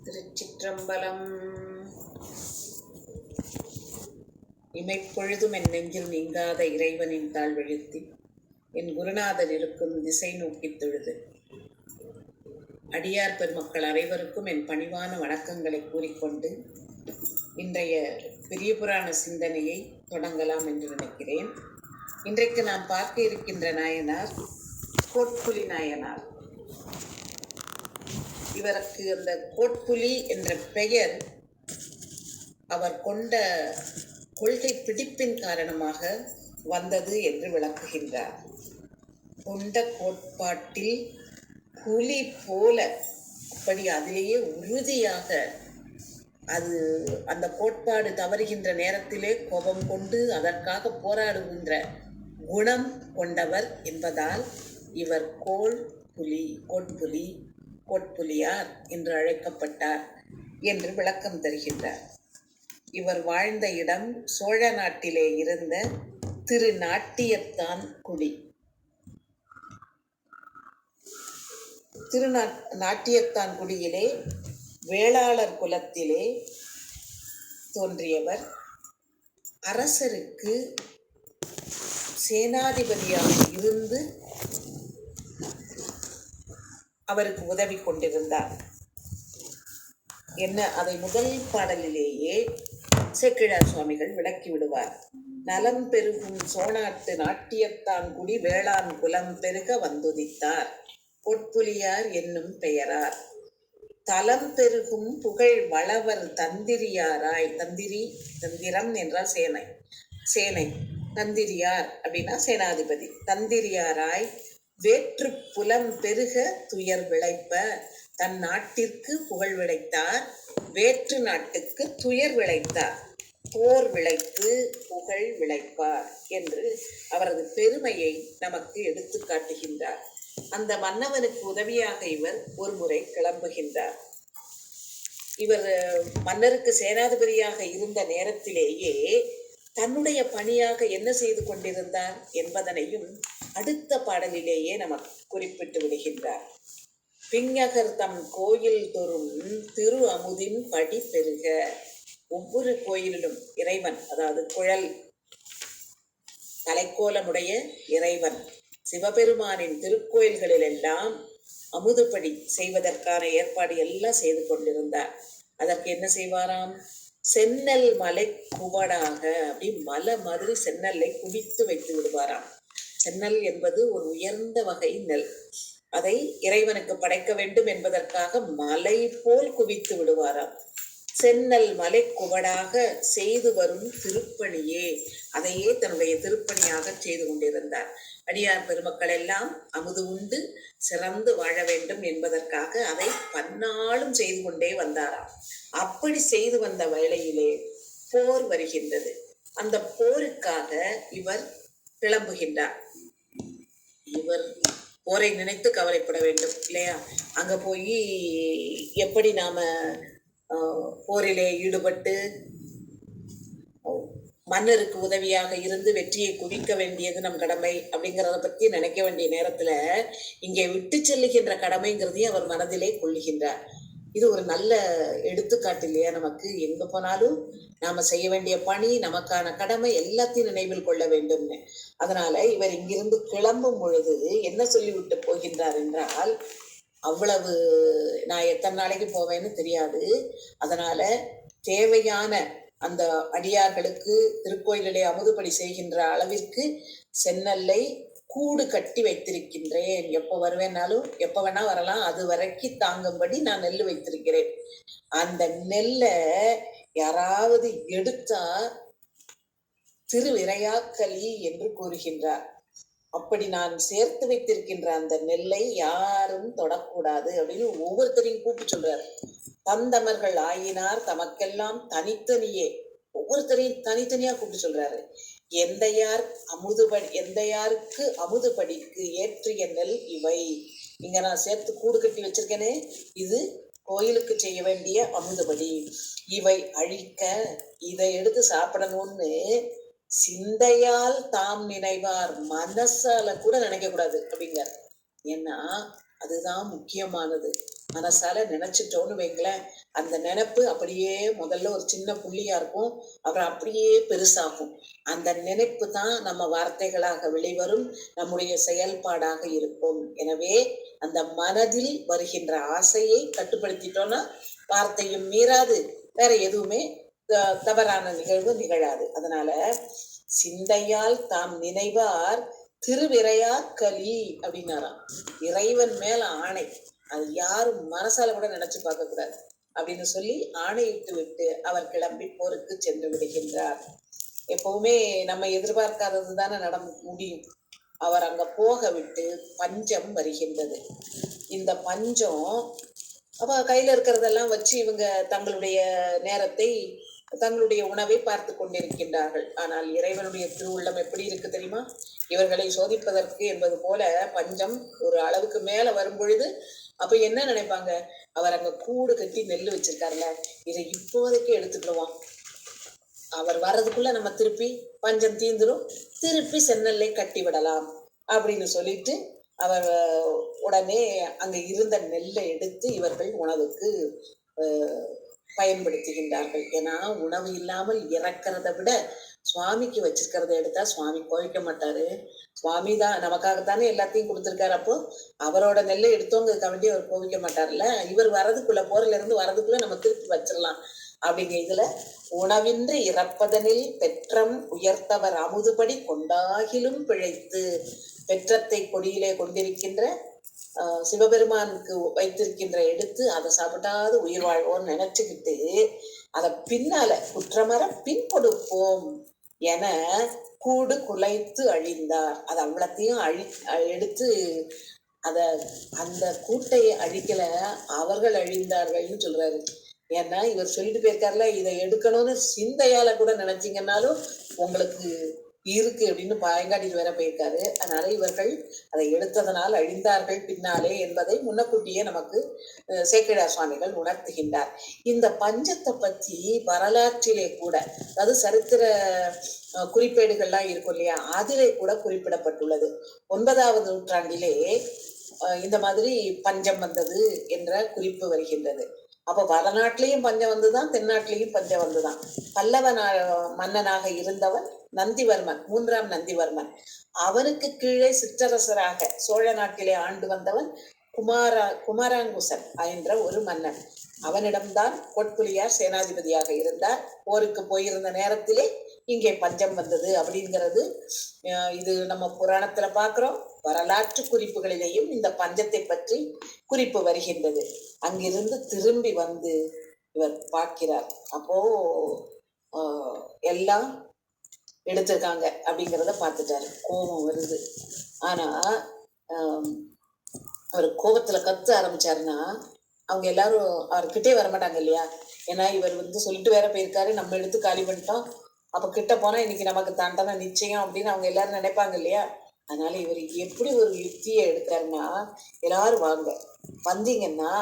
திருச்சிற்றம்பலம். இமைப்பொழுதும் என் நெஞ்சில் நீங்காத இறைவனின் தாழ்வெழுத்தி என் குருநாதர் இருக்கும் திசை நோக்கித் தொழுது அடியார் பெருமக்கள் அனைவருக்கும் என் பணிவான வணக்கங்களை கூறிக்கொண்டு இன்றைய பெரிய புராண சிந்தனையை தொடங்கலாம் என்று நினைக்கிறேன். இன்றைக்கு நாம் பார்க்க இருக்கின்ற நாயனார் கோட்புலி நாயனார். இவருக்கு அந்த கோட்புலி என்ற பெயர் அவர் கொண்ட கொள்கை பிடிப்பின் காரணமாக வந்தது என்று விளக்குகின்றார். கொண்ட கோட்பாட்டில் புலி போல, அப்படி அதிலேயே உறுதியாக, அது அந்த கோட்பாடு தவறுகின்ற நேரத்திலே கோபம் கொண்டு அதற்காக போராடுகின்ற குணம் கொண்டவர் என்பதால் இவர் கோட்புலியார் என்று அழைக்கப்பட்டார் என்று விளக்கம் தருகின்றார். இவர் வாழ்ந்த இடம் சோழ நாட்டிலே இருந்த திருநாட்டியத்தான் குடி. நாட்டியத்தான் குடியிலே வேளாளர் குலத்திலே தோன்றியவர். அரசருக்கு சேனாதிபதியாக இருந்து அவருக்கு உதவி கொண்டிருந்தார். என்ன, அதை முதல் பாடலிலேயே சேக்கிழார் சுவாமிகள் விளக்கி விடுவார். நலம் பெருகும் சோநாட்டு நாட்டியத்தான் குடி வேளாண் குலம் பெருக வந்துதித்தார் கோட்புலியார் என்னும் பெயரார். தலம் பெருகும் புகழ் வளவர் தந்திரியாராய், தந்திரம் என்றால் சேனை, தந்திரியார் அப்படின்னா சேனாதிபதி, தந்திரியாராய் வேற்று புலம் பெருக துயர் விளைப்ப, தன் நாட்டிற்கு புகழ் விளைத்தார், வேற்று நாட்டுக்கு துயர் விளைத்தார், போர் விளைப்பு புகழ் விளைப்பார் என்று அவரது பெருமையை நமக்கு எடுத்து காட்டுகின்றார். அந்த மன்னவனுக்கு உதவியாக இவர் ஒரு முறை கிளம்புகின்றார். இவர் மன்னருக்கு சேனாதிபதியாக இருந்த நேரத்திலேயே தன்னுடைய பணியாக என்ன செய்து கொண்டிருந்தார் என்பதனையும் அடுத்த பாடலிலேயே நமக்கு குறிப்பிட்டு விடுகின்றார். பிஞகர் தம் கோயில் தொறும் திரு அமுதின் படி பெருக. ஒவ்வொரு கோயிலிலும் இறைவன், அதாவது குழல் தலைக்கோலமுடைய இறைவன் சிவபெருமானின் திருக்கோயில்களில் எல்லாம் அமுதுபடி செய்வதற்கான ஏற்பாடு எல்லாம் செய்து கொண்டிருந்தார். அதற்கு என்ன செய்வாராம்? சென்னல் மலை குவடாக, அப்படி மலை மாதிரி சென்னலை குவித்து வைத்து விடுவாராம். சென்னல் என்பது ஒரு உயர்ந்த வகை நெல். அதை இறைவனுக்கு படைக்க வேண்டும் என்பதற்காக மலை போல் குவித்து விடுவாராம். சென்னல் மலை குவடாக செய்து வரும் திருப்பணியே, அதையே தன்னுடைய திருப்பணியாக செய்து கொண்டிருந்தார். அடியார் பெருமக்கள் எல்லாம் அமுது உண்டு சிறந்து வாழ வேண்டும் என்பதற்காக அதை பன்னாலும் செய்து கொண்டே வந்தாராம். அப்படி செய்து வந்த வேளையிலே போர் வருகின்றது. அந்த போருக்காக இவர் கிளம்புகின்றார். இவர் போரை நினைத்து கவலைப்பட வேண்டும் இல்லையா? அங்க போய் எப்படி நாம போரிலே ஈடுபட்டு மன்னருக்கு உதவியாக இருந்து வெற்றியை குவிக்க வேண்டியது நம் கடமை அப்படிங்கிறத பற்றி நினைக்க வேண்டிய நேரத்துல இங்கே விட்டு செல்லுகின்ற கடமைங்கிறதையும் அவர் மனதிலே கொள்ளுகின்றார். இது ஒரு நல்ல எடுத்துக்காட்டு இல்லையா? நமக்கு எங்க போனாலும் நாம செய்ய வேண்டிய பணி, நமக்கான கடமை எல்லாத்தையும் நினைவில் கொள்ள வேண்டும்னு. அதனால இவர் இங்கிருந்து கிளம்பும் பொழுது என்ன சொல்லிவிட்டு போகின்றார் என்றால், அவ்வளவு நான் எத்தனை நாளைக்கு போவேன்னு தெரியாது, அதனால தேவையான அந்த அடியார்களுக்கு திருக்கோயிலே அமுதுபடி செய்கின்ற அளவிற்கு சென்னல்லை கூடு கட்டி வைத்திருக்கின்றேன். எப்போ வருவேன்னாலும் எப்போ வேணா வரலாம், அது வரைக்கும் தாங்கும்படி நான் நெல் வைத்திருக்கிறேன். அந்த நெல்லை யாராவது எடுத்தா திருவிரையாக்கலி என்று கூறுகின்றார். அப்படி நான் சேர்த்து வைத்திருக்கின்ற அந்த நெல்லை யாரும் தொடக்கூடாது அப்படின்னு ஒவ்வொருத்தரையும் கூப்பிட்டு சொல்றாரு. தந்தமர்கள் ஆயினார் தமக்கெல்லாம் தனித்தனியே, ஒவ்வொருத்தரையும் தனித்தனியா கூப்பிட்டு சொல்றாரு. எந்தையாருக்கு அமுதுபடிக்கு ஏற்றிய நெல் இவை. இங்க நான் சேர்த்து கூடு கட்டி வச்சிருக்கேனே, இது கோயிலுக்கு செய்ய வேண்டிய அமுதுபடி. இவை அழிக்க, இதை எடுத்து சாப்பிடணும்னு சிந்தையால் தாம் நினைவார், மனசால கூட நினைக்க கூடாது அப்படிங்கிறார். ஏன்னா அதுதான் முக்கியமானது. மனசால நினைச்சிட்டோன்னு வைங்களேன், அந்த நினைப்பு அப்படியே முதல்ல ஒரு சின்ன புள்ளியா இருக்கும், அப்புறம் அப்படியே பெருசாகும். அந்த நினைப்பு தான் நம்ம வார்த்தைகளாக வெளிவரும், நம்முடைய செயல்பாடாக இருக்கும். எனவே அந்த மனதில் வருகின்ற ஆசையை கட்டுப்படுத்திட்டோம்னா வார்த்தையும் மீறாது, வேற எதுவுமே தவறான நிகழ்வு நிகழாது. அதனால சிந்தையால் தாம் நினைவார் திருவிரையார் கலி அப்படின்னாராம். இறைவன் மேல ஆணை, அது யாரும் மனசால கூட நினைச்சு பார்க்க கூடாது அப்படின்னு சொல்லி ஆணையிட்டு விட்டு அவர் கிளம்பி போருக்கு சென்று விடுகின்றார். எப்பவுமே நம்ம எதிர்பார்க்காதது தானே முடியும். அவர் அங்க போக விட்டு பஞ்சம் வருகின்றது. இந்த பஞ்சம் அப்ப கையில இருக்கிறதெல்லாம் வச்சு இவங்க தங்களுடைய நேரத்தை, தங்களுடைய உணவை பார்த்து கொண்டிருக்கின்றார்கள். ஆனால் இறைவனுடைய திருவுள்ளம் எப்படி இருக்கு தெரியுமா? இவர்களை சோதிப்பதற்கு என்பது போல பஞ்சம் ஒரு அளவுக்கு மேல வரும் பொழுது அப்ப என்ன நினைப்பாங்க, அவர் அங்க கூடு கட்டி நெல் வச்சிருக்காருல்ல, இதை இப்போதைக்கு எடுத்துக்கிடுவோம், அவர் வர்றதுக்குள்ள நம்ம திருப்பி பஞ்சம் தீந்துரும், திருப்பி சென்னல்லை கட்டி விடலாம் அப்படின்னு சொல்லிட்டு அவர் உடனே அங்க இருந்த நெல்லை எடுத்து இவர்கள் உணவுக்கு பயன்படுத்துகின்றார்கள். ஏன்னா உணவு இல்லாமல் இறக்கிறத விட சுவாமிக்கு வச்சிருக்கிறத எடுத்தா சுவாமி கோவிக்க மாட்டாரு. சுவாமி தான் நமக்காகத்தானே எல்லாத்தையும் கொடுத்துருக்காரு. அப்போ அவரோட நெல்லை எடுத்தோங்கிறதுக்காக வேண்டி அவர் கோவிக்க மாட்டார்ல. இவர் வரதுக்குள்ள, போர்ல இருந்து வரதுக்குள்ள நம்ம திருப்பி வச்சிடலாம் அப்படிங்க. இதுல உணவின்றி இறப்பதனில் பெற்றம் உயர்த்தவர் அமுதுபடி கொண்டாகிலும் பிழைத்து, பெற்றத்தை கொடியிலே கொண்டிருக்கின்ற சிவபெருமானுக்கு வைத்திருக்கின்ற எடுத்து அதை சாப்பிட்டாது உயிர் வாழ்வோம் நினைச்சுக்கிட்டு அதை பின்னால குற்றமர பின் கொடுப்போம் என கூடு குலைத்து அழிந்தார். அது அவ்வளத்தையும் எடுத்து அத அந்த கூட்டையை அழிக்கல, அவர்கள் அழிந்தார்கள்னு சொல்றாரு. ஏன்னா இவர் சொல்லிட்டு போயிருக்காருல, இதை எடுக்கணும்னு சிந்தையால கூட நினைச்சீங்கன்னாலும் உங்களுக்கு இருக்கு அப்படின்னு பயங்காட்டிட்டு வேற போயிருக்காரு. அதனால இவர்கள் அதை எடுத்ததனால் அழிந்தார்கள் பின்னாலே என்பதை முன்னக்கூட்டியே நமக்கு சேக்கிழார் சுவாமிகள் உணர்த்துகின்றார். இந்த பஞ்சத்தை பற்றி வரலாற்றிலே கூட, அதாவது சரித்திர குறிப்பேடுகள்லாம் இருக்கும் இல்லையா, அதிலே கூட குறிப்பிடப்பட்டுள்ளது. 9ஆவது நூற்றாண்டிலே இந்த மாதிரி பஞ்சம் வந்தது என்ற குறிப்பு வருகின்றது. அப்ப வடநாட்டிலையும் பஞ்சம் வந்துதான், தென்னாட்டிலையும் பஞ்சம் வந்துதான். பல்லவ மன்னனாக இருந்தவன் நந்திவர்மன், 3ஆம் நந்திவர்மன். அவனுக்கு கீழே சிற்றரசராக சோழ நாட்டிலே ஆண்டு வந்தவன் குமாராங்குசன் என்ற ஒரு மன்னன். அவனிடம்தான் கோட்புலியார் சேனாதிபதியாக இருந்தார். போருக்கு போயிருந்த நேரத்திலே இங்கே பஞ்சம் வந்தது அப்படிங்கிறது இது நம்ம புராணத்துல பாக்குறோம். வரலாற்று குறிப்புகளிலேயும் இந்த பஞ்சத்தை பற்றி குறிப்பு வருகின்றது. அங்கிருந்து திரும்பி வந்து இவர் பார்க்கிறார். அப்போ எல்லாம் எடுத்திருக்காங்க அப்படிங்கிறத பார்த்துட்டாரு. கோபம் வருது. ஆனா அவர் கோபத்துல கத்த ஆரம்பிச்சாருன்னா அவங்க எல்லாரும் அவர்கிட்டே வரமாட்டாங்க இல்லையா. ஏன்னா இவர் சொல்லிட்டு வேற போயிருக்காரு, நம்ம எடுத்து காலி பண்ணிட்டோம், அப்ப கிட்ட போனா இன்னைக்கு நமக்கு தண்டனை நிச்சயம் அப்படின்னு அவங்க எல்லாரும் நினைப்பாங்க இல்லையா. அதனால இவர் எப்படி ஒரு யுக்தியை எடுத்தாருன்னா, எல்லாரும் வாங்க, வந்தீங்கன்னா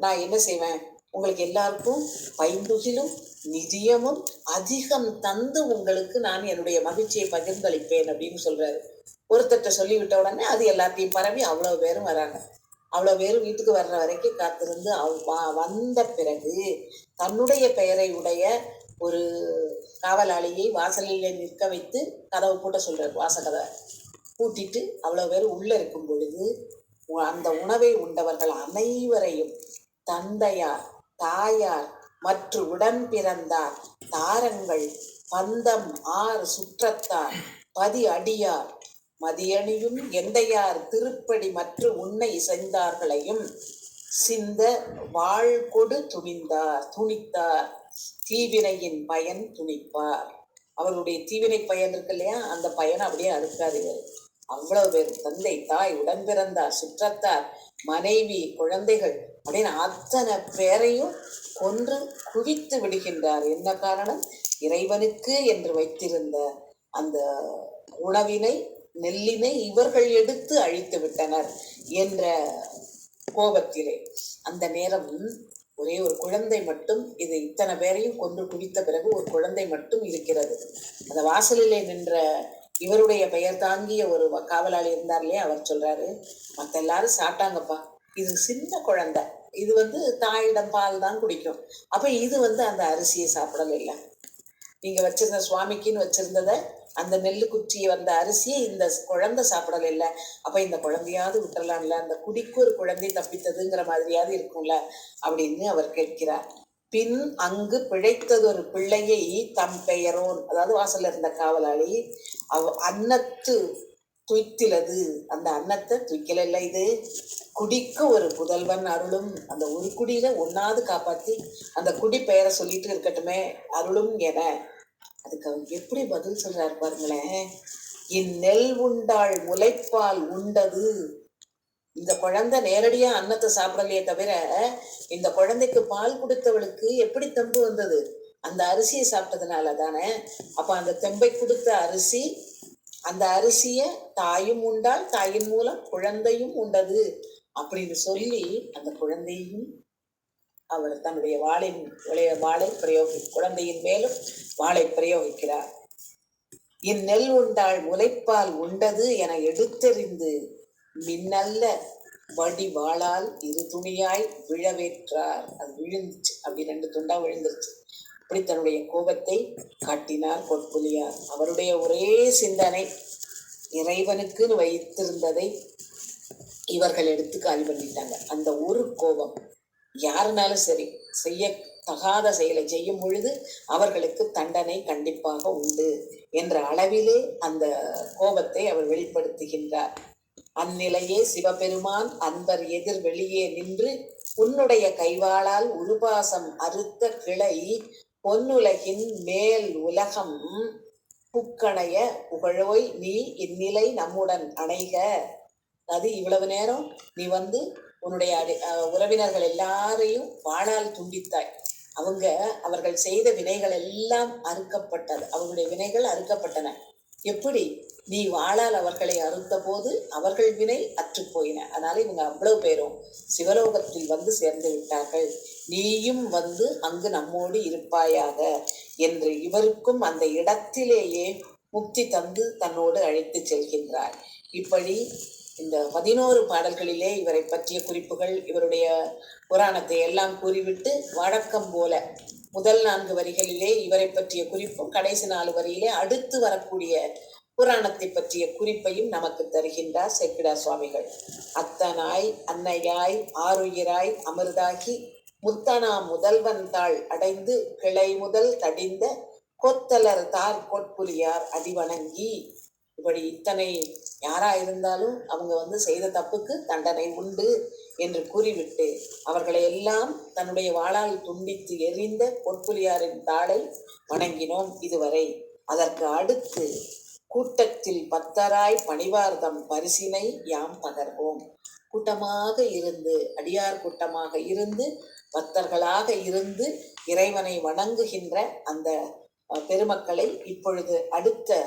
நான் என்ன செய்வேன், உங்களுக்கு எல்லாருக்கும் பைந்துகிலும் நிதியமும் அதிகம் தந்து உங்களுக்கு நான் என்னுடைய மகிழ்ச்சியை பகிர்ந்தளிப்பேன் அப்படின்னு சொல்றாரு. ஒருத்தட்ட சொல்லிவிட்ட உடனே அது எல்லாத்தையும் பரவி அவ்வளவு பேரும் வராங்க. அவ்வளவு பேரும் வீட்டுக்கு வர்ற வரைக்கும் காத்திருந்து வந்த பிறகு தன்னுடைய பெயரை உடைய ஒரு காவலாளியை வாசலில் நிற்க வைத்து கதவை பூட்ட சொல்றாரு. வாசகதை பூட்டிட்டு அவ்வளவு பேர் உள்ள இருக்கும் பொழுது அந்த உணவை உண்டவர்கள் அனைவரையும் தந்தையார், தாயார் மற்றும் உடன் பிறந்தார், தாரங்கள், பந்தம், ஆர் சுற்றத்தார், பதி அடியார், மதியணியும் எந்தையார் திருப்படி மற்றும் உன்னை இசைந்தார்களையும் சிந்த வாழ் கொடு துணித்தார் தீவினையின் பயன் துணிப்பார். அவருடைய தீவினை பயன் இருக்கு இல்லையா, அந்த பயனை அப்படியே அறுக்காது. அவ்வளவு பேர் தந்தை, தாய், உடன் பிறந்தார், சுற்றத்தார், மனைவி, குழந்தைகள் அப்படின்னு அத்தனை பேரையும் கொன்று குவித்து விடுகின்றார். என்ன காரணம்? இறைவனுக்கு என்று வைத்திருந்த அந்த உணவினை, நெல்லினை இவர்கள் எடுத்து அழித்து விட்டனர் என்ற கோபத்திலே. அந்த நேரம் ஒரே ஒரு குழந்தை மட்டும், இது இத்தனை பேரையும் கொன்று குவித்த பிறகு ஒரு குழந்தை மட்டும் இருக்கிறது. அந்த வாசலிலே நின்ற இவருடைய பெயர் தாங்கிய ஒரு காவலாளி இருந்தார் இல்லையா, அவர் சொல்றாரு, மற்ற எல்லாரும் சாப்பிட்டாங்கப்பா, இது சின்ன குழந்தை, இது தாயிடம் பால் தான் குடிக்கும், அப்ப இது அந்த அரிசியை சாப்பிடல இல்லை, நீங்க வச்சிருந்த சுவாமிக்குன்னு வச்சிருந்தத அந்த நெல்லு குச்சி வந்த அரிசியை இந்த குழந்தை சாப்பிடல இல்ல, அப்ப இந்த குழந்தையாவது விட்டுறலாம்ல, அந்த குடிக்கு ஒரு குழந்தை தப்பித்ததுங்கிற மாதிரியாவது இருக்கும்ல அப்படின்னு அவர் கேட்கிறார். பின் அங்கு பிழைத்ததொரு பிள்ளையை தம் பெயரோன், அதாவது வாசல்ல இருந்த காவலாளி, அன்னத்து துய்த்திலது, அந்த அன்னத்தை துய்க்கல இல்ல, இது குடிக்கு ஒரு புதல்வன் அருளும், அந்த ஒரு குடியில ஒன்னாவது காப்பாத்தி அந்த குடி பெயரை சொல்லிட்டு இருக்கட்டுமே அருளும் என. அதுக்கு அவர் எப்படி பதில் சொல்றாரு பாருங்களேன். இந்நெல் உண்டாள் முளைப்பால் உண்டது, இந்த குழந்தை நேரடியா அன்னத்தை சாப்பிடலையே தவிர இந்த குழந்தைக்கு பால் கொடுத்தவளுக்கு எப்படி தெம்பு வந்தது, அந்த அரிசியை சாப்பிட்டதுனால தானே. அப்ப அந்த தெம்பை கொடுத்த அரிசி, அந்த அரிசிய தாயும் உண்டால், தாயின் மூலம் குழந்தையும் உண்டது அப்படின்னு சொல்லி அந்த குழந்தையும் அவர் தன்னுடைய வாளை குழந்தையின் மேலும் வாளை பிரயோகிக்கிறார். இந்நெல் உண்டாள் முளைப்பால் உண்டது என எடுத்தெறிந்து மின்னல்ல வடி வாளால் இரு துணியாய் விழவேற்றார். அது விழுந்துச்சு, அப்படி 2 துண்டா விழுந்துருச்சு. அப்படி தன்னுடைய கோபத்தை காட்டினார் பொற்புலியார். அவருடைய ஒரே சிந்தனை, இறைவனுக்குன்னு வைத்திருந்ததை இவர்கள் எடுத்து காலி பண்ணிட்டாங்க. அந்த ஒரு கோபம், யாருனாலும் சரி செய்ய தகாத செயலை செய்யும் பொழுது அவர்களுக்கு தண்டனை கண்டிப்பாக உண்டு என்ற அளவிலே அந்த கோபத்தை அவர் வெளிப்படுத்துகின்றார். அந்நிலையே சிவபெருமான் அன்பர் எதிர் வெளியே நின்று உன்னுடைய கைவாளால் உருபாசம் அறுத்த கிளை பொன்னுலகின் மேல் உலகம் புக்கணைய புகழோய் நீ இந்நிலை நம்முடன் அணைக. அது இவ்வளவு நேரம் நீ உன்னுடைய உறவினர்கள் எல்லாரையும் வாளால் துண்டித்தாய், அவர்கள் செய்த வினைகள் எல்லாம் அறுக்கப்பட்டது, அவர்களுடைய வினைகள் அறுக்கப்பட்டன. எப்படி? நீ வாளால் அவர்களை அறுத்த போது அவர்கள் வினை அற்று போயின. அதனால இவங்க அவ்வளவு பேரும் சிவலோகத்தில் சேர்ந்து விட்டார்கள், நீயும் அங்கு நம்மோடு இருப்பாயாக என்று இவருக்கும் அந்த இடத்திலேயே முக்தி தந்து தன்னோடு அழைத்து செல்கின்றார். இப்படி இந்த 11 பாடல்களிலே இவரை பற்றிய குறிப்புகள், இவருடைய புராணத்தை எல்லாம் கூறிவிட்டு வழக்கம் போல முதல் 4 வரிகளிலே இவரை பற்றிய குறிப்பும், கடைசி 4 வரியிலே அடுத்து வரக்கூடிய புராணத்தை பற்றிய குறிப்பையும் நமக்கு தருகின்றார் சேக்கிழார் சுவாமிகள். அத்தனாய் அன்னையாய் ஆருயிராய் அமிர்தாகி முத்தனா முதல்வன் தாள் அடைந்து கிளை முதல் தடிந்த கொத்தலர் தார் கொட்புலியார் அடிவணங்கி. இப்படி இத்தனை யாரா இருந்தாலும் அவங்க செய்த தப்புக்கு தண்டனை உண்டு என்று கூறிவிட்டு அவர்களை எல்லாம் தன்னுடைய வாளால் துண்டித்து எறிந்த பொற்புலியாரின் தாளை வணங்கினோம் இதுவரை. அதற்கு அடுத்து கூட்டத்தில் பத்தராய் பணிவார்தம் பரிசினை யாம் பகர்வோம். கூட்டமாக இருந்து, அடியார் கூட்டமாக இருந்து, பக்தர்களாக இருந்து இறைவனை வணங்குகின்ற அந்த பெருமக்களை இப்பொழுது அடுத்த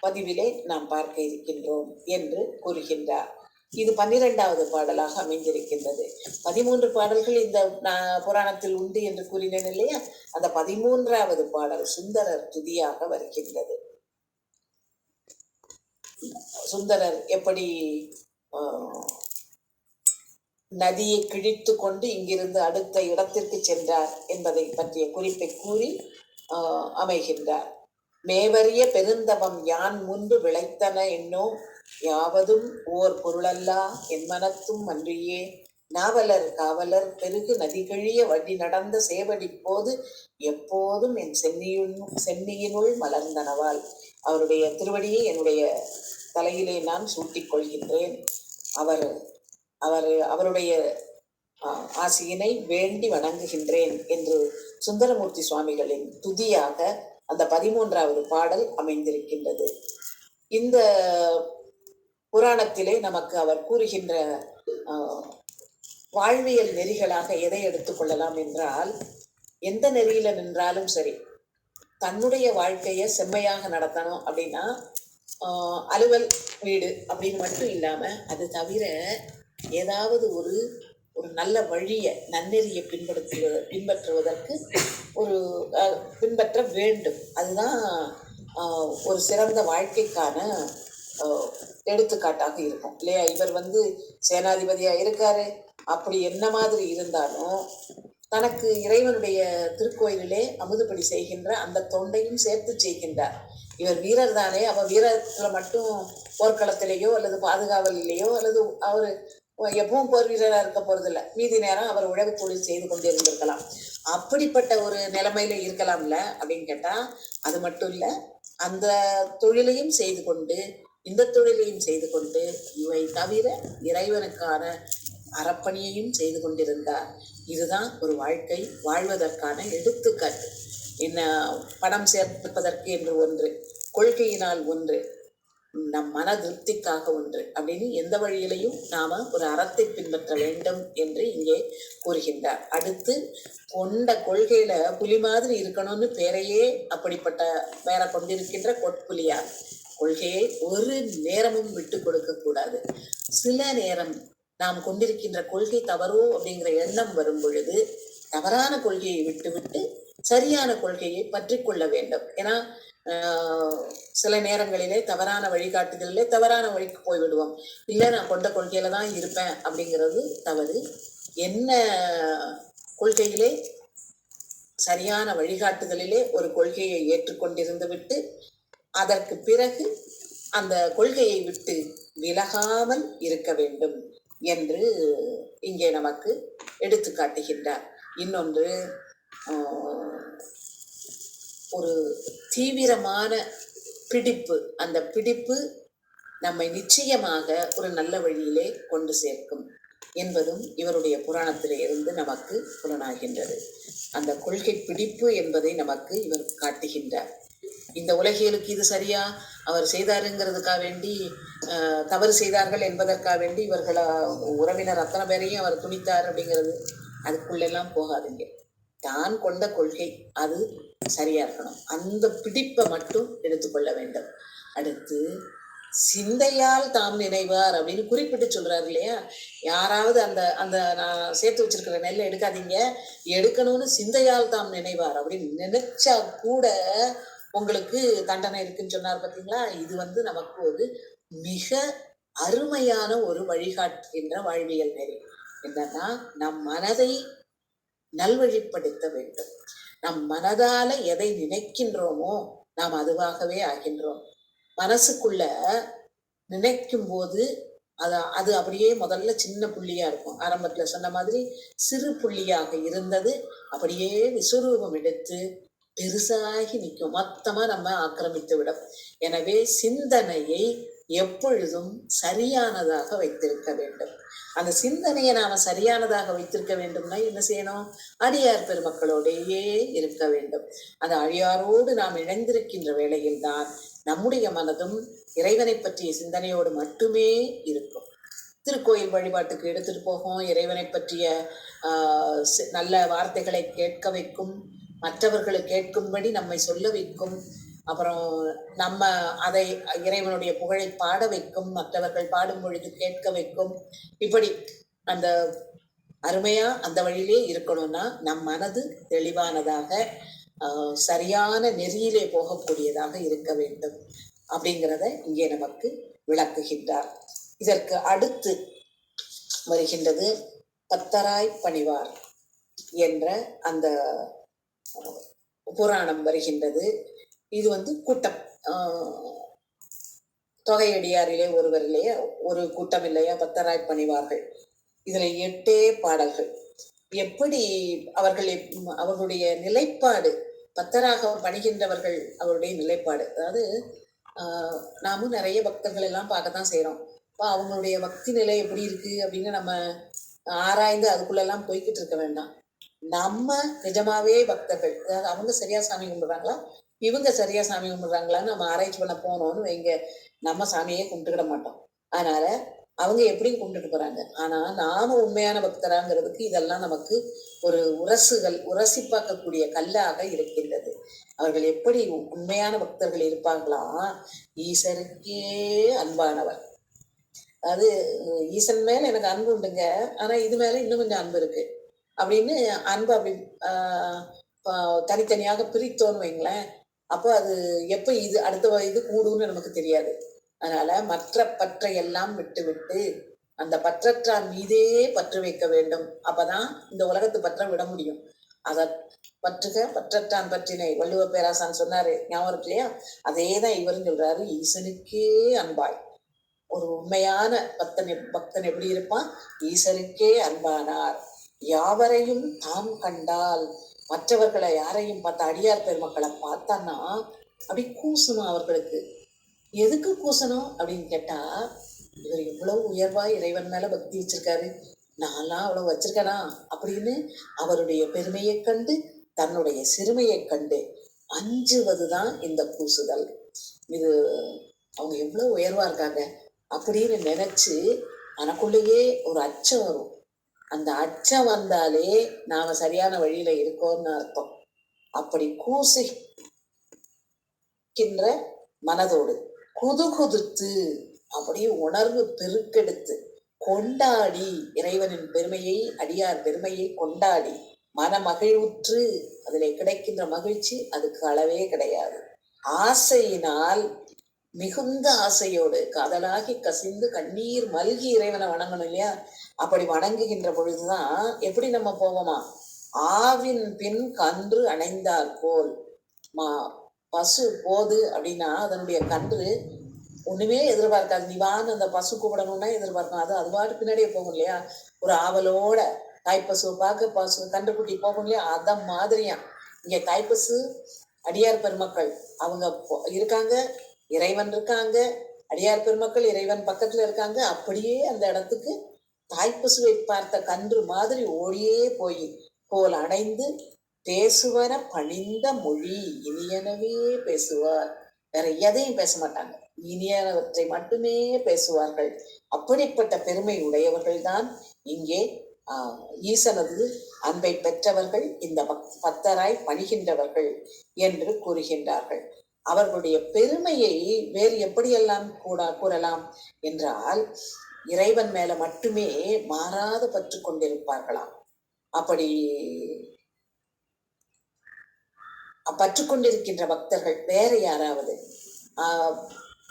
பதிவிலே நாம் பார்க்க இருக்கின்றோம் என்று கூறுகின்றார். இது 12வது பாடலாக அமைந்திருக்கின்றது. 13 பாடல்கள் இந்த புராணத்தில் உண்டு என்று கூறினேன் இல்லையா, அந்த 13வது பாடல் சுந்தரர் துதியாக வருகின்றது. சுந்தரர் எப்படி நதியை கிழித்து கொண்டு இங்கிருந்து அடுத்த இடத்திற்கு சென்றார் என்பதை பற்றிய குறிப்பை கூறி அமைகின்றார். மேவரிய பெருந்தவம் யான் முன்பு விளைத்தன என்னோ யாவதும் ஓர் பொருளல்லா என் மனத்தும் அன்றியே நாவலர் காவலர் பெருகு நதிகழிய வடி நடந்த சேவடி போது எப்போதும் என் சென்னியினுள் மலர்ந்தனவால். அவருடைய திருவடியை என்னுடைய தலையிலே நான் சூட்டிக் கொள்கின்றேன். அவருடைய ஆசியினை வேண்டி வணங்குகின்றேன் என்று சுந்தரமூர்த்தி சுவாமிகளின் துதியாக அந்த 13வது பாடல் அமைந்திருக்கின்றது. இந்த புராணத்திலே நமக்கு அவர் கூறுகின்ற வாழ்வியல் நெறிகளாக எதை எடுத்துக்கொள்ளலாம் என்றால், எந்த நெறியில நின்றாலும் சரி தன்னுடைய வாழ்க்கையை செம்மையாக நடத்தணும் அப்படின்னா அலுவல் வீடு அப்படின்னு மட்டும் இல்லாம, அது தவிர ஏதாவது ஒரு நல்ல வழியை நன்னெறியை பின்பற்றுவதற்கு பின்பற்ற வேண்டும். அதுதான் ஒரு சிறந்த வாழ்க்கைக்கான எடுத்துக்காட்டாக இருக்கும் இல்லையா? இவர் சேனாதிபதியா இருக்காரு. அப்படி என்ன மாதிரி இருந்தாலும் தனக்கு இறைவனுடைய திருக்கோயிலிலே அமுதுபடி செய்கின்ற அந்த தொண்டையும் சேர்த்து செய்கின்றார். இவர் வீரர் தானே, அவர் வீரத்துல மட்டும் போர்க்களத்திலேயோ அல்லது பாதுகாவலிலேயோ அல்லது அவர் எப்பவும் போர் வீரராக இருக்க போறதில்லை. மீதி நேரம் அவர் உழவு தொழில் செய்து கொண்டிருந்திருக்கலாம். அப்படிப்பட்ட ஒரு நிலைமையில இருக்கலாம்ல அப்படின்னு கேட்டா அது மட்டும் இல்லை. அந்த தொழிலையும் செய்து கொண்டு இந்த தொழிலையும் செய்து கொண்டு இவை தவிர இறைவனுக்கான அறப்பணியையும் செய்து கொண்டிருந்தார். இதுதான் ஒரு வாழ்க்கை வாழ்வதற்கான எடுத்துக்காட்டு. என்ன பணம் சேர்ப்பதற்கு என்று ஒன்று, கொள்கையினால் ஒன்று, நம் மன திருப்திக்காக ஒன்று அப்படின்னு எந்த வழியிலையும் நாம ஒரு அறத்தை பின்பற்ற வேண்டும் என்று இங்கே கூறுகின்றார். அடுத்து கொண்ட கொள்கையில புலி மாதிரி இருக்கணும்னு பேரையே அப்படிப்பட்ட பேரை கொண்டிருக்கின்ற கொட்புலியார் கொள்கையை ஒரு நேரமும் விட்டு கொடுக்க கூடாது. சில நேரம் நாம் கொண்டிருக்கின்ற கொள்கை தவறோ அப்படிங்கிற எண்ணம் வரும் பொழுது தவறான கொள்கையை விட்டுவிட்டு சரியான கொள்கையை பற்றி கொள்ள வேண்டும். ஏன்னா சில நேரங்களிலே தவறான வழிகாட்டுதலிலே தவறான வழிக்கு போய்விடுவோம். இல்லை நான் கொண்ட கொள்கையில தான் இருப்பேன் அப்படிங்கிறது தவறு. என்ன கொள்கையிலே சரியான வழிகாட்டுதலிலே ஒரு கொள்கையை ஏற்றுக்கொண்டிருந்து விட்டு அதற்கு பிறகு அந்த கொள்கையை விட்டு விலகாமல் இருக்க வேண்டும் என்று இங்கே நமக்கு எடுத்து காட்டுகின்றார். இன்னொன்று, ஒரு தீவிரமான பிடிப்பு, அந்த பிடிப்பு நம்மை நிச்சயமாக ஒரு நல்ல வழியிலே கொண்டு சேர்க்கும் என்பதும் இவருடைய புராணத்திலே இருந்து நமக்கு புலனாகின்றது. அந்த கொள்கை பிடிப்பு என்பதை நமக்கு இவர் காட்டுகின்றார். இந்த உலகியலுக்கு இது சரியா, அவர் செய்தாருங்கிறதுக்காக வேண்டி தவறு செய்தார்கள் என்பதற்காக வேண்டி இவர்கள உறவினர் அத்தனை பேரையும் அவர் துணித்தார் அப்படிங்கிறது அதுக்குள்ளெல்லாம் போகாதுங்க. தான் கொண்ட கொள்கை அது சரியா இருக்கணும். அந்த பிடிப்பை மட்டும் எடுத்துக்கொள்ள வேண்டும். அடுத்து சிந்தையால் தாம் நினைவார் அப்படின்னு குறிப்பிட்டு சொல்றாரு இல்லையா? யாராவது அந்த அந்த நான் சேர்த்து வச்சிருக்கிற நெல்லை எடுக்காதீங்க, எடுக்கணும்னு சிந்தையால் தாம் நினைவார் அப்படின்னு நினைச்சா கூட உங்களுக்கு தண்டனை இருக்குன்னு சொன்னார் பார்த்தீங்களா? இது நமக்கு ஒரு மிக அருமையான ஒரு வழிகாட்டுகின்ற வாழ்வியல் நெறி. என்னன்னா, நம் மனதை நல்வழிப்படுத்த வேண்டும். நம் மனதால எதை நினைக்கின்றோமோ நாம் அதுவாகவே ஆகின்றோம். மனசுக்குள்ள நினைக்கும் போது அது அப்படியே முதல்ல சின்ன புள்ளியா இருக்கும். ஆரம்பத்துல சொன்ன மாதிரி சிறு புள்ளியாக இருந்தது அப்படியே விஸ்வரூபம் எடுத்து பெருசாகி நிற்கும், மொத்தமா நம்ம ஆக்கிரமித்து விடும். எனவே சிந்தனையை எப்பொழுதும் சரியானதாக வைத்திருக்க வேண்டும். அந்த சிந்தனையை நாம சரியானதாக வைத்திருக்க வேண்டும்னா என்ன செய்யணும்? அடியார் பெருமக்களோடையே இருக்க வேண்டும். அந்த அடியாரோடு நாம் இணைந்திருக்கின்ற வேளையில் தான் நம்முடைய மனதும் இறைவனை பற்றிய சிந்தனையோடு மட்டுமே இருக்கும். திருக்கோயில் வழிபாட்டுக்கு எடுத்துட்டு போகும், இறைவனை பற்றிய நல்ல வார்த்தைகளை கேட்க வைக்கும், மற்றவர்களை கேட்கும்படி நம்மை சொல்ல வைக்கும், அப்புறம் நம்ம அதை இறைவனுடைய புகழை பாட வைக்கும், மற்றவர்கள் பாடும் பொழுது கேட்க வைக்கும். இப்படி அந்த அருமையா அந்த வழியிலே இருக்கணும்னா நம் மனது தெளிவானதாக சரியான நெறியிலே போகக்கூடியதாக இருக்க வேண்டும் அப்படிங்கிறத இங்கே நமக்கு விளக்குகின்றார். இதற்கு அடுத்து வருகின்றது பத்தராய் பணிவார் என்ற அந்த புராணம் வருகின்றது. இது கூட்டம், தொகையடியாரிலே ஒருவர் இல்லையா, ஒரு கூட்டம் இல்லையா, பத்தராய் பணிவார்கள். இதுல 8 பாடல்கள். எப்படி அவர்களுடைய நிலைப்பாடு, பத்தராக பணிகின்றவர்கள் அவருடைய நிலைப்பாடு, அதாவது நாமும் நிறைய பக்தர்கள் எல்லாம் பார்க்கத்தான் செய்யறோம். அவங்களுடைய பக்தி நிலை எப்படி இருக்கு அப்படின்னு நம்ம ஆராய்ந்து அதுக்குள்ளெல்லாம் போய்கிட்டு இருக்க வேண்டாம். நம்ம நிஜமாவே பக்தர்கள், அதாவது அவங்க சரியா சாமி கும்பிடுறாங்களா, இவங்க சரியா சாமி கும்பிடுறாங்களான்னு நம்ம ஆராய்ச்சி பண்ண போனோம்னு வைங்க, நம்ம சாமியே கும்பிட்டுக்கிட மாட்டோம். அதனால அவங்க எப்படியும் கும்பிட்டுட்டு போறாங்க. ஆனா நாம உண்மையான பக்தராங்கிறதுக்கு இதெல்லாம் நமக்கு ஒரு உரசி பார்க்கக்கூடிய கல்லாக இருக்கின்றது. அவர்கள் எப்படி உண்மையான பக்தர்கள் இருப்பாங்களா? ஈசருக்கே அன்பானவர். அதாவது ஈசன் மேல எனக்கு அன்பு உண்டுங்க, ஆனா இது மேல இன்னும் கொஞ்சம் அன்பு இருக்கு அப்படின்னு அன்பு அப்படி தனித்தனியாக பிரித்தோன்னு வைங்களேன். அப்போ அது எப்ப இது அடுத்த இது கூடும்னு நமக்கு தெரியாது. அதனால மற்ற பற்றை எல்லாம் விட்டு விட்டு அந்த பற்றற்றான் மீதே பற்று வைக்க வேண்டும். அப்பதான் இந்த உலகத்து பற்ற விட முடியும். அத பற்றுக பற்றற்றான் பற்றினை வள்ளுவ பேராசான் சொன்னாரு, ஞாபகம் இருக்கு இல்லையா? அதேதான் இவரும் சொல்றாரு, ஈசனுக்கே அன்பாய். ஒரு உண்மையான பக்தன் எப்படி இருப்பான்? ஈசனுக்கே அன்பானார். யாவரையும் தாம் கண்டால், மற்றவர்களை யாரையும் பார்த்த அடியார் பெருமக்களை பார்த்தான்னா அப்படி கூசணும் அவர்களுக்கு. எதுக்கு கூசணும் அப்படின்னு கேட்டா, இவர் எவ்வளவு உயர்வா இறைவன் மேல பக்தி வச்சிருக்காரு, நான்லாம் அவ்வளவு வச்சிருக்கேனா அப்படின்னு அவருடைய பெருமையை கண்டு தன்னுடைய சிறுமையை கண்டு அஞ்சுவதுதான் இந்த கூசுதல். இது அவங்க எவ்வளவு உயர்வா இருக்காங்க அப்படின்னு நினைச்சு எனக்குள்ளேயே ஒரு அச்சம் வரும். அந்த அச்சம் வந்தாலே நாம சரியான வழியில இருக்கோம்னு அர்த்தம். அப்படி கூசுகின்ற மனதோடு குதுகுதுத்து அப்படியே உணர்வு பெருக்கெடுத்து கொண்டாடி இறைவனின் பெருமையை அடியார் பெருமையை கொண்டாடி மன மகிழ்வுற்று அதிலே கிடைக்கின்ற மகிழ்ச்சி அதுக்கு அளவே கிடையாது. ஆசையினால் மிகுந்த ஆசையோடு காதலாகி கசிந்து கண்ணீர் மல்கி இறைவனை வணங்கணும் இல்லையா? அப்படி வணங்குகின்ற பொழுதுதான் எப்படி நம்ம போவோமா? ஆவின் பின் கன்று அணைந்தார் போல். பசு போது அப்படின்னா அதனுடைய கன்று ஒண்ணுமே எதிர்பார்க்காது. நீ வான்னு அந்த பசு கூப்பிடணும்னா எதிர்பார்க்கணும். அது பாட்டு பின்னாடியே போகும் இல்லையா? ஒரு ஆவலோட தாய்ப்பசுவை பார்க்க பசு கன்றுக்குட்டி போகும் இல்லையா? அத மாதிரியா இங்க தாய்ப்பசு அடியார் பெருமக்கள் அவங்க இருக்காங்க, இறைவன் இருக்காங்க, அடியார் பெருமக்கள் இறைவன் பக்கத்துல இருக்காங்க. அப்படியே அந்த இடத்துக்கு தாய்ப்பசுவை பார்த்த கன்று மாதிரி ஓடியே போய் போல் அடைந்து பேசுவன பணிந்த மொழி இனியனவே பேசுவார். வேற எதையும் பேச மாட்டாங்க, இனியனவற்றை மட்டுமே பேசுவார்கள். அப்படிப்பட்ட பெருமை உடையவர்கள் தான் இங்கே ஈசனது அன்பை பெற்றவர்கள், இந்த பக்தராய் பணிகின்றவர்கள் என்று கூறுகின்றார்கள். அவர்களுடைய பெருமையை வேறு எப்படியெல்லாம் கூறலாம் என்றால், இறைவன் மேல மட்டுமே மாறாத பற்று கொண்டிருப்பார்களாம். அப்படி பற்று கொண்டிருக்கின்ற பக்தர்கள் வேற யாராவது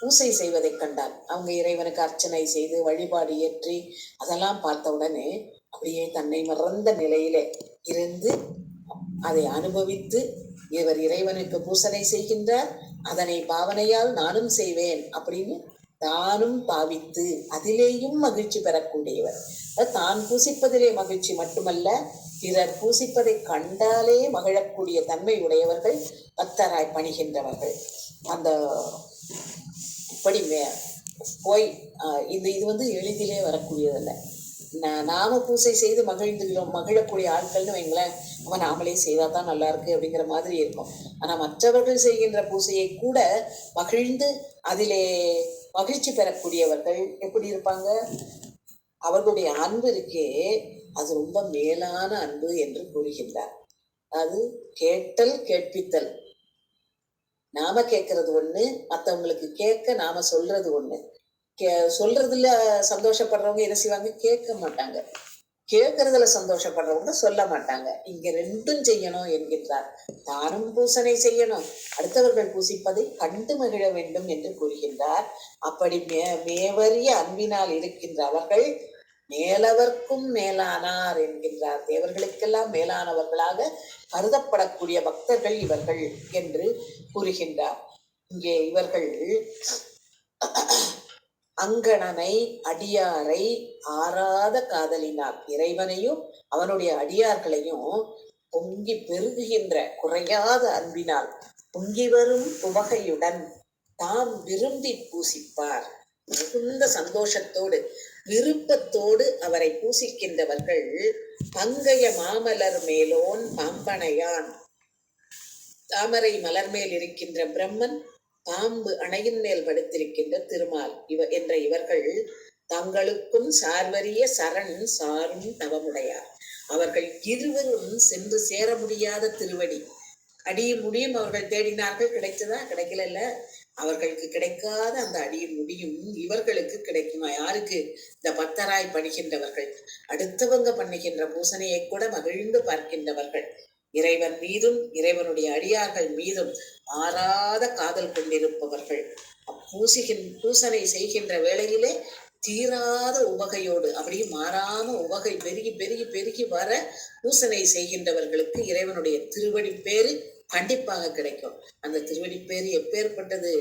பூசை செய்வதை கண்டால், அவங்க இறைவனுக்கு அர்ச்சனை செய்து வழிபாடு ஏற்றி அதெல்லாம் பார்த்த உடனே அப்படியே தன்னை மறந்த நிலையிலே இருந்து அதை அனுபவித்து, இவர் இறைவனுக்கு பூசனை செய்கின்றார், அதனை பாவனையால் நானும் செய்வேன் அப்படின்னு தானும் பாவித்து அதிலேயும் மகிழ்ச்சி பெறக்கூடியவர். தான் பூசிப்பதிலே மகிழ்ச்சி மட்டுமல்ல, பிறர் பூசிப்பதை கண்டாலே மகிழக்கூடிய தன்மை உடையவர்கள் பக்தராய் பணிகின்றவர்கள். அந்த இப்படி போய் இது எளிதிலே வரக்கூடியதல்ல. நாம பூசை செய்து மகிழக்கூடிய ஆட்கள்னு வைங்களேன், அவன் நாமளே செய்தாதான் நல்லா இருக்கு அப்படிங்கிற மாதிரி இருக்கும். ஆனா மற்றவர்கள் செய்கின்ற பூசையை கூட மகிழ்ந்து அதிலே மகிழ்ச்சி பெறக்கூடியவர்கள் எப்படி இருப்பாங்க? அவர்களுடைய அன்பு இருக்கே, அது ரொம்ப மேலான அன்பு என்று கூறுகின்றார். அது கேட்டல் கேட்பித்தல். நாம கேட்கறது ஒண்ணு, மற்றவங்களுக்கு கேட்க நாம சொல்றது ஒண்ணு. சொல்றதுல சந்தோஷப்படுறவங்க என்ன செய்வாங்க? கேட்க மாட்டாங்க. கேட்கறதுல சந்தோஷப்படுறவங்க சொல்ல மாட்டாங்க. இங்க ரெண்டும் செய்யணும் என்கின்றார். தானும் பூசனை செய்யணும், அடுத்தவர்கள் பூசிப்பதை கண்டு மகிழ வேண்டும் என்று கூறுகின்றார். அப்படி மேவறிய அன்பினால் இருக்கின்ற அவர்கள் மேலவர்க்கும் மேலானார் என்கின்றார். தேவர்களுக்கெல்லாம் மேலானவர்களாக கருதப்படக்கூடிய பக்தர்கள் இவர்கள் என்று கூறுகின்றார். இங்கே இவர்கள் அங்கணனை அடியாரை ஆறாத காதலினார். இறைவனையும் அவனுடைய அடியார்களையும் பொங்கி பெருகுகின்ற குறையாத அன்பினால் பொங்கி வரும் துவகையுடன் தாம் விரும்பி பூசிப்பார். மிகுந்த சந்தோஷத்தோடு விருப்பத்தோடு அவரை பூசிக்கின்றவர்கள் பங்கைய மாமலர் மேலோன் பாம்பனையான். தாமரை மலர் மேல் இருக்கின்ற பிரம்மன், பாம்பு அணையின் மேல் படுத்திருக்கின்ற திருமால் என்ற இவர்கள் தங்களுக்கும் சார்வரிய சரண் சாரும் தவமுடையார். அவர்கள் இருவரும் சென்று சேர முடியாத திருவடி அடியின் முடியும் அவர்கள் தேடினார்கள். கிடைச்சதா? கிடைக்கல. அவர்களுக்கு கிடைக்காத அந்த அடியின் முடியும் இவர்களுக்கு கிடைக்குமா? யாருக்கு? இந்த பக்தராய் பணிகின்றவர்கள், அடுத்தவங்க பண்ணுகின்ற பூசனையை கூட மகிழ்ந்து பார்க்கின்றவர்கள். இறைவன் மீதும் இறைவனுடைய அடியார்கள் மீதும் ஆறாத காதல் கொண்டிருப்பவர்கள் பூசனை செய்கின்ற வேளையிலே தீராத உவகையோடு அப்படியே மாறாம உவகை பெருகி பெருகி பெருகி வர பூசனை செய்கின்றவர்களுக்கு இறைவனுடைய திருவடி பேரு கண்டிப்பாக கிடைக்கும். அந்த திருவடி பேரு எப்பேற்பட்டது?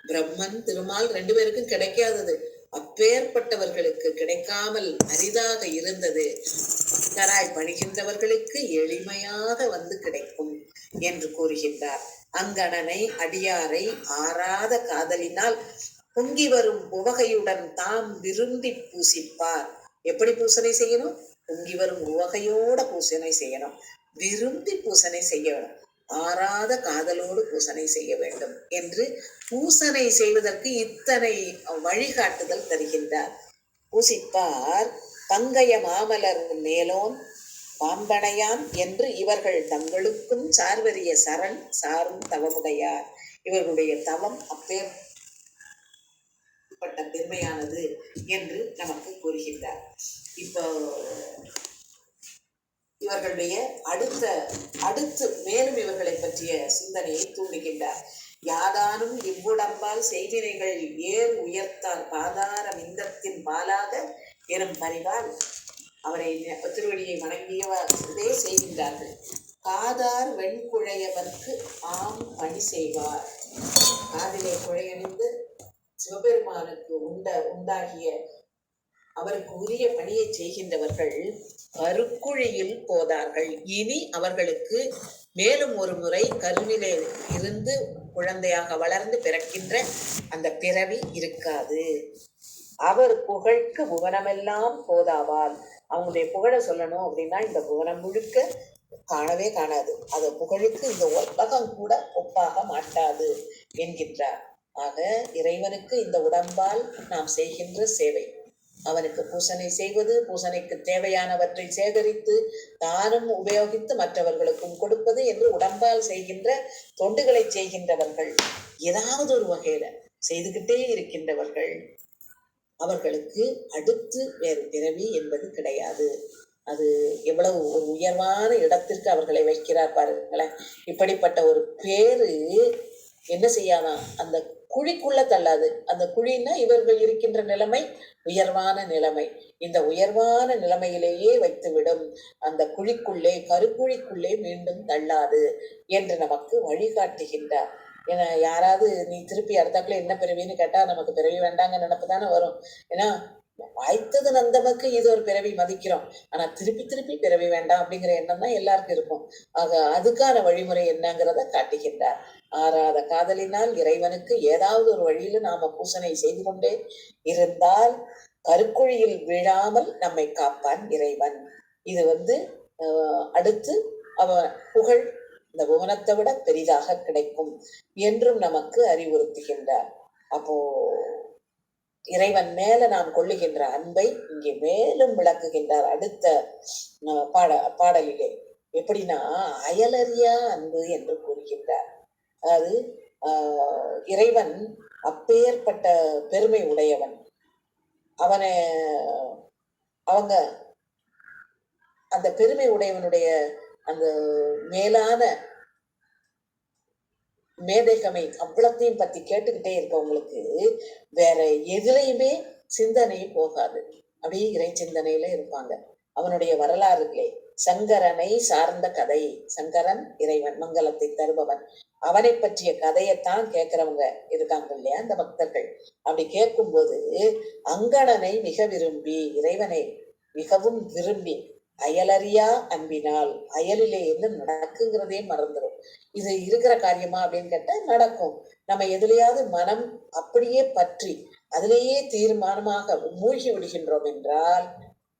பிரம்மன் திருமால் 2 பேருக்கும் கிடைக்காதது. அப்பேற்பட்டவர்களுக்கு கிடைக்காமல் அரிதாக இருந்தது. பக்தராய் பணிகின்றவர்களுக்கு எளிமையாக வந்து கிடைக்கும் என்று கூறுகின்றார். அங்கணனை அடியாரை ஆறாத காதலினால் பொங்கி வரும் உவகையுடன் தாம் விரும்பி பூசிப்பார். எப்படி பூசனை செய்யணும்? பொங்கி வரும் உவகையோட பூசனை செய்யணும், விரும்பி பூசனை செய்யணும், ஆறாத காதலோடு பூசனை செய்ய வேண்டும் என்று பூசனை செய்வதற்கு இத்தனை வழிகாட்டுதல் தருகின்றார். பூசிப்பார் பங்கைய மாமலர் மேலோன் பாம்பனையான் என்று இவர்கள் தங்களுக்கும் சார்வரிய சரண் சாரும் தவமுடையார். இவர்களுடைய தவம் அப்பேற்பட்ட பெருமையானது என்று நமக்கு கூறுகின்றார். இப்போ இவர்களுடைய அடுத்து மேலும் இவர்களை பற்றிய சிந்தனையை தூண்டுகின்றார். யாதானும் இவ்வுடம்பால் செய்வினைகள் ஏர் உயர்த்தார் பாதார விந்தத்தின் பாலாக எனும் பரிவால் அவரை திருவடியை வணங்கியவரே செய்கின்றார்கள். காதார் வெண்குழையவர்க்கு ஆம் பணி செய்வார். காதிலே குழையணிந்து சிவபெருமானுக்கு உண்டாகிய அவருக்கு உரிய பணியை செய்கின்றவர்கள் கருக்குழியில் போதார்கள். இனி அவர்களுக்கு மேலும் ஒரு முறை கருவிலே இருந்து குழந்தையாக வளர்ந்து பிறக்கின்ற அந்த பிறவி இருக்காது. அவர் புகழ்க்கு புவனமெல்லாம் போதாவால். அவங்களுடைய புகழை சொல்லணும் அப்படின்னா இந்த புவனம் முழுக்க காணவே காணாது. அது புகழுக்கு இந்த உலகம் கூட ஒப்பாக மாட்டாது என்கின்றார். ஆக இறைவனுக்கு இந்த உடம்பால் நாம் செய்கின்ற சேவை, அவனுக்கு பூசனை செய்வது, பூசனைக்கு தேவையானவற்றை சேகரித்து தானும் உபயோகித்து மற்றவர்களுக்கும் கொடுப்பது என்று உடம்பால் செய்கின்ற தொண்டுகளை செய்கின்றவர்கள், ஏதாவது ஒரு வகையில செய்துகிட்டே இருக்கின்றவர்கள், அவர்களுக்கு அடுத்து வேறு பிறவி என்பது கிடையாது. அது எவ்வளவு ஒரு உயர்வான இடத்திற்கு அவர்களை வைக்கிறார் பாருங்களேன். இப்படிப்பட்ட ஒரு பேரு என்ன செய்யாதான், அந்த குழிக்குள்ள தள்ளாது. அந்த குழின்னா இவர்கள் இருக்கின்ற நிலைமை உயர்வான நிலைமை. இந்த உயர்வான நிலைமையிலேயே வைத்துவிடும். அந்த குழிக்குள்ளே கருக்குழிக்குள்ளே மீண்டும் தள்ளாது என்று நமக்கு வழிகாட்டுகின்றார். ஏன்னா யாராவது நீ திருப்பி அடுத்தாக்குல என்ன பிறவின்னு கேட்டா நமக்கு பிறவி வேண்டாங்க நினப்பு தானே வரும். ஏன்னா வாய்த்தது நந்தமக்கு இது ஒரு பிறவி மதிக்கிறோம், ஆனா திருப்பி திருப்பி பிறவி வேண்டாம் அப்படிங்கிற எண்ணம் தான் எல்லாருக்கும் இருக்கும். ஆக அதுக்கான வழிமுறை என்னங்கிறத காட்டுகின்றார். ஆறாத காதலினால் இறைவனுக்கு ஏதாவது ஒரு வழியில நாம பூசனை செய்து கொண்டே இருந்தால் கருக்குழியில் வீழாமல் நம்மை காப்பான் இறைவன். இது அடுத்து அவன் புகழ் இந்த புவனத்தை விட பெரிதாக கிடைக்கும் என்றும் நமக்கு அறிவுறுத்துகின்றார். அப்போ இறைவன் மேல நாம் கொள்ளுகின்ற அன்பை இங்கே மேலும் விளக்குகின்றார் அடுத்த பாடலிலே. எப்படின்னா அயலறியா அன்பு என்று கூறுகின்றார். அதாவது இறைவன் அப்பேற்பட்ட பெருமை உடையவன். அவங்க அந்த பெருமை உடையவனுடைய அந்த மேலான மேதைகமை அவ்வளத்தையும் பத்தி கேட்டுக்கிட்டே இருக்கவங்களுக்கு வேற எதுலையுமே சிந்தனை போகாது. அப்படியே இறை சிந்தனையில இருப்பாங்க. அவனுடைய வரலாறுகளே சங்கரனை சார்ந்த கதை. சங்கரன் இறைவன், மங்களத்தை தருபவன், அவனை பற்றிய கதையைத்தான் கேட்கிறவங்க இருக்காங்க இல்லையா அந்த பக்தர்கள். அப்படி கேட்கும்போது அங்கணனை மிக விரும்பி, இறைவனை மிகவும் விரும்பி, அயலறியா அன்பினால், அயலிலே இருந்து நடக்குங்கிறதே மறந்துடும். இது இருக்கிற காரியமா அப்படின்னு கேட்டா நடக்கும். நம்ம எதுலையாவது மனம் அப்படியே பற்றி அதிலேயே தீர்மானமாக மூழ்கி விடுகின்றோம் என்றால்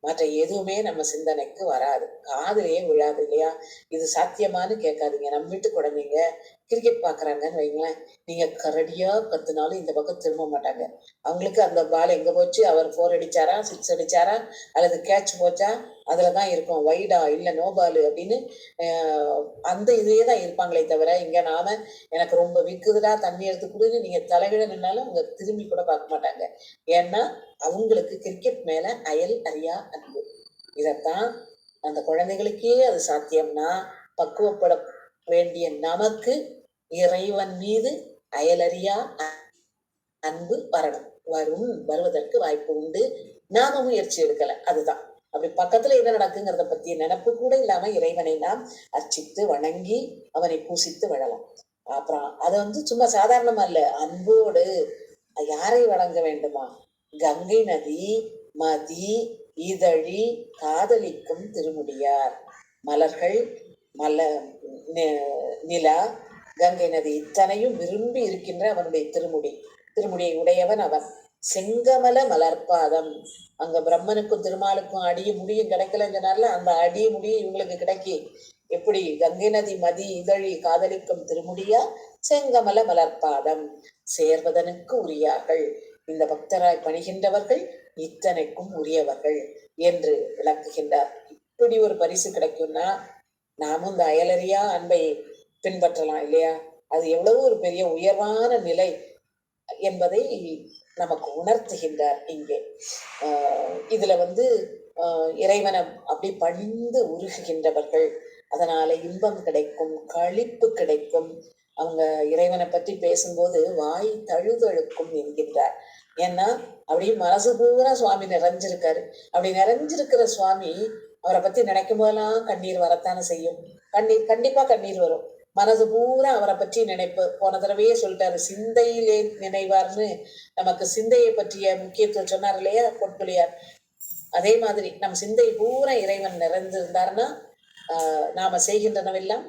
மற்ற எதுவுமே நம்ம சிந்தனைக்கு வராது, காதுலயே விழாது இல்லையா. இது சாத்தியமானு கேட்காதீங்க. நம்ம வீட்டு குழந்தைங்க கிரிக்கெட் பாக்குறாங்கன்னு வைங்களேன், நீங்க கரடியா கத்துனாலும் இந்த பக்கம் திரும்ப மாட்டாங்க. அவங்களுக்கு அந்த பால் எங்க போச்சு, அவர் 4 அடிச்சாரா 6 அடிச்சாரா அல்லது கேட்ச் போச்சா அதுலதான் இருக்கும், வைடா இல்ல நோ பால் அப்படின்னு அந்த இதுலயே தான் இருப்பாங்களே தவிர இங்க நாம எனக்கு ரொம்ப விக்குதுடா தண்ணி எடுத்து கொடுன்னு நீங்க தலைவிட நின்னாலும் அவங்க திரும்பி கூட பார்க்க மாட்டாங்க. ஏன்னா அவங்களுக்கு கிரிக்கெட் மேல அயல் அறியா அன்பு. இதத்தான் அந்த குழந்தைகளுக்கே அது சாத்தியம்னா பக்குவப்பட வேண்டிய நமக்கு இறைவன் மீது அயலறியா அன்பு வருவதற்கு வாய்ப்பு உண்டு. நாம முயற்சி எடுக்கல, அதுதான். அப்படி பக்கத்துல என்ன நடக்குங்கிறத பத்திய நினைப்பு கூட இல்லாம இறைவனை நாம் அர்ச்சித்து வணங்கி அவனை பூசித்து விழலாம். அப்புறம் அதை சும்மா சாதாரணமா இல்ல, அன்போடு. யாரை வணங்க வேண்டுமா? கங்கை நதி மதி இதழி காதலிக்கும் திருமுடியார். மலர்கள், நிலா, கங்கை நதி இத்தனையும் விரும்பி இருக்கின்ற அவனுடைய திருமுடியை உடையவன் அவன். செங்கமல மலர்பாதம். அங்க பிரம்மனுக்கும் திருமாலுக்கும் அடிய முடியும் கிடைக்கலங்கிறனால அந்த அடிய முடியும் இவங்களுக்கு கிடைக்கி. எப்படி? கங்கை நதி மதி இதழி காதலிக்கும் திருமுடியா செங்கமல மலர்பாதம் சேர்வதனுக்கு உரியார்கள். இந்த பக்தராய் பணிகின்றவர்கள் இத்தனைக்கும் உரியவர்கள் என்று விளக்குகின்றார். இப்படி ஒரு பரிசு கிடைக்கும்னா நாமும் இந்த அயலறியா அன்பை பின்பற்றலாம் இல்லையா? அது எவ்வளவு ஒரு பெரிய உயர்வான நிலை என்பதை நமக்கு உணர்த்துகின்றார் இங்கே. இதுல இறைவனை அப்படி பணிந்து உருகுகின்றவர்கள், அதனால இன்பம் கிடைக்கும், களிப்பு கிடைக்கும். அவங்க இறைவனை பற்றி பேசும்போது வாய் தழுதழுக்கும் என்கின்றார். ஏன்னா அப்படியே மனசு பூரா சுவாமி நிறைஞ்சிருக்காரு. அப்படி நிறைஞ்சிருக்கிற சுவாமி அவரை பத்தி நினைக்கும் போதெல்லாம் கண்ணீர் வரத்தானே செய்யும். கண்டிப்பா கண்ணீர் வரும். மனது பூரா அவரை பற்றி நினைப்பு. போன தடவையே சொல்லிட்டாரு, சிந்தையிலே நினைவார்னு. நமக்கு சிந்தையை பற்றிய முக்கியத்துவம் சொன்னார் இல்லையா பொற்கொழியார். அதே மாதிரி நம் சிந்தை பூரா இறைவன் நிறைந்திருந்தார்னா நாம செய்கின்றனவெல்லாம்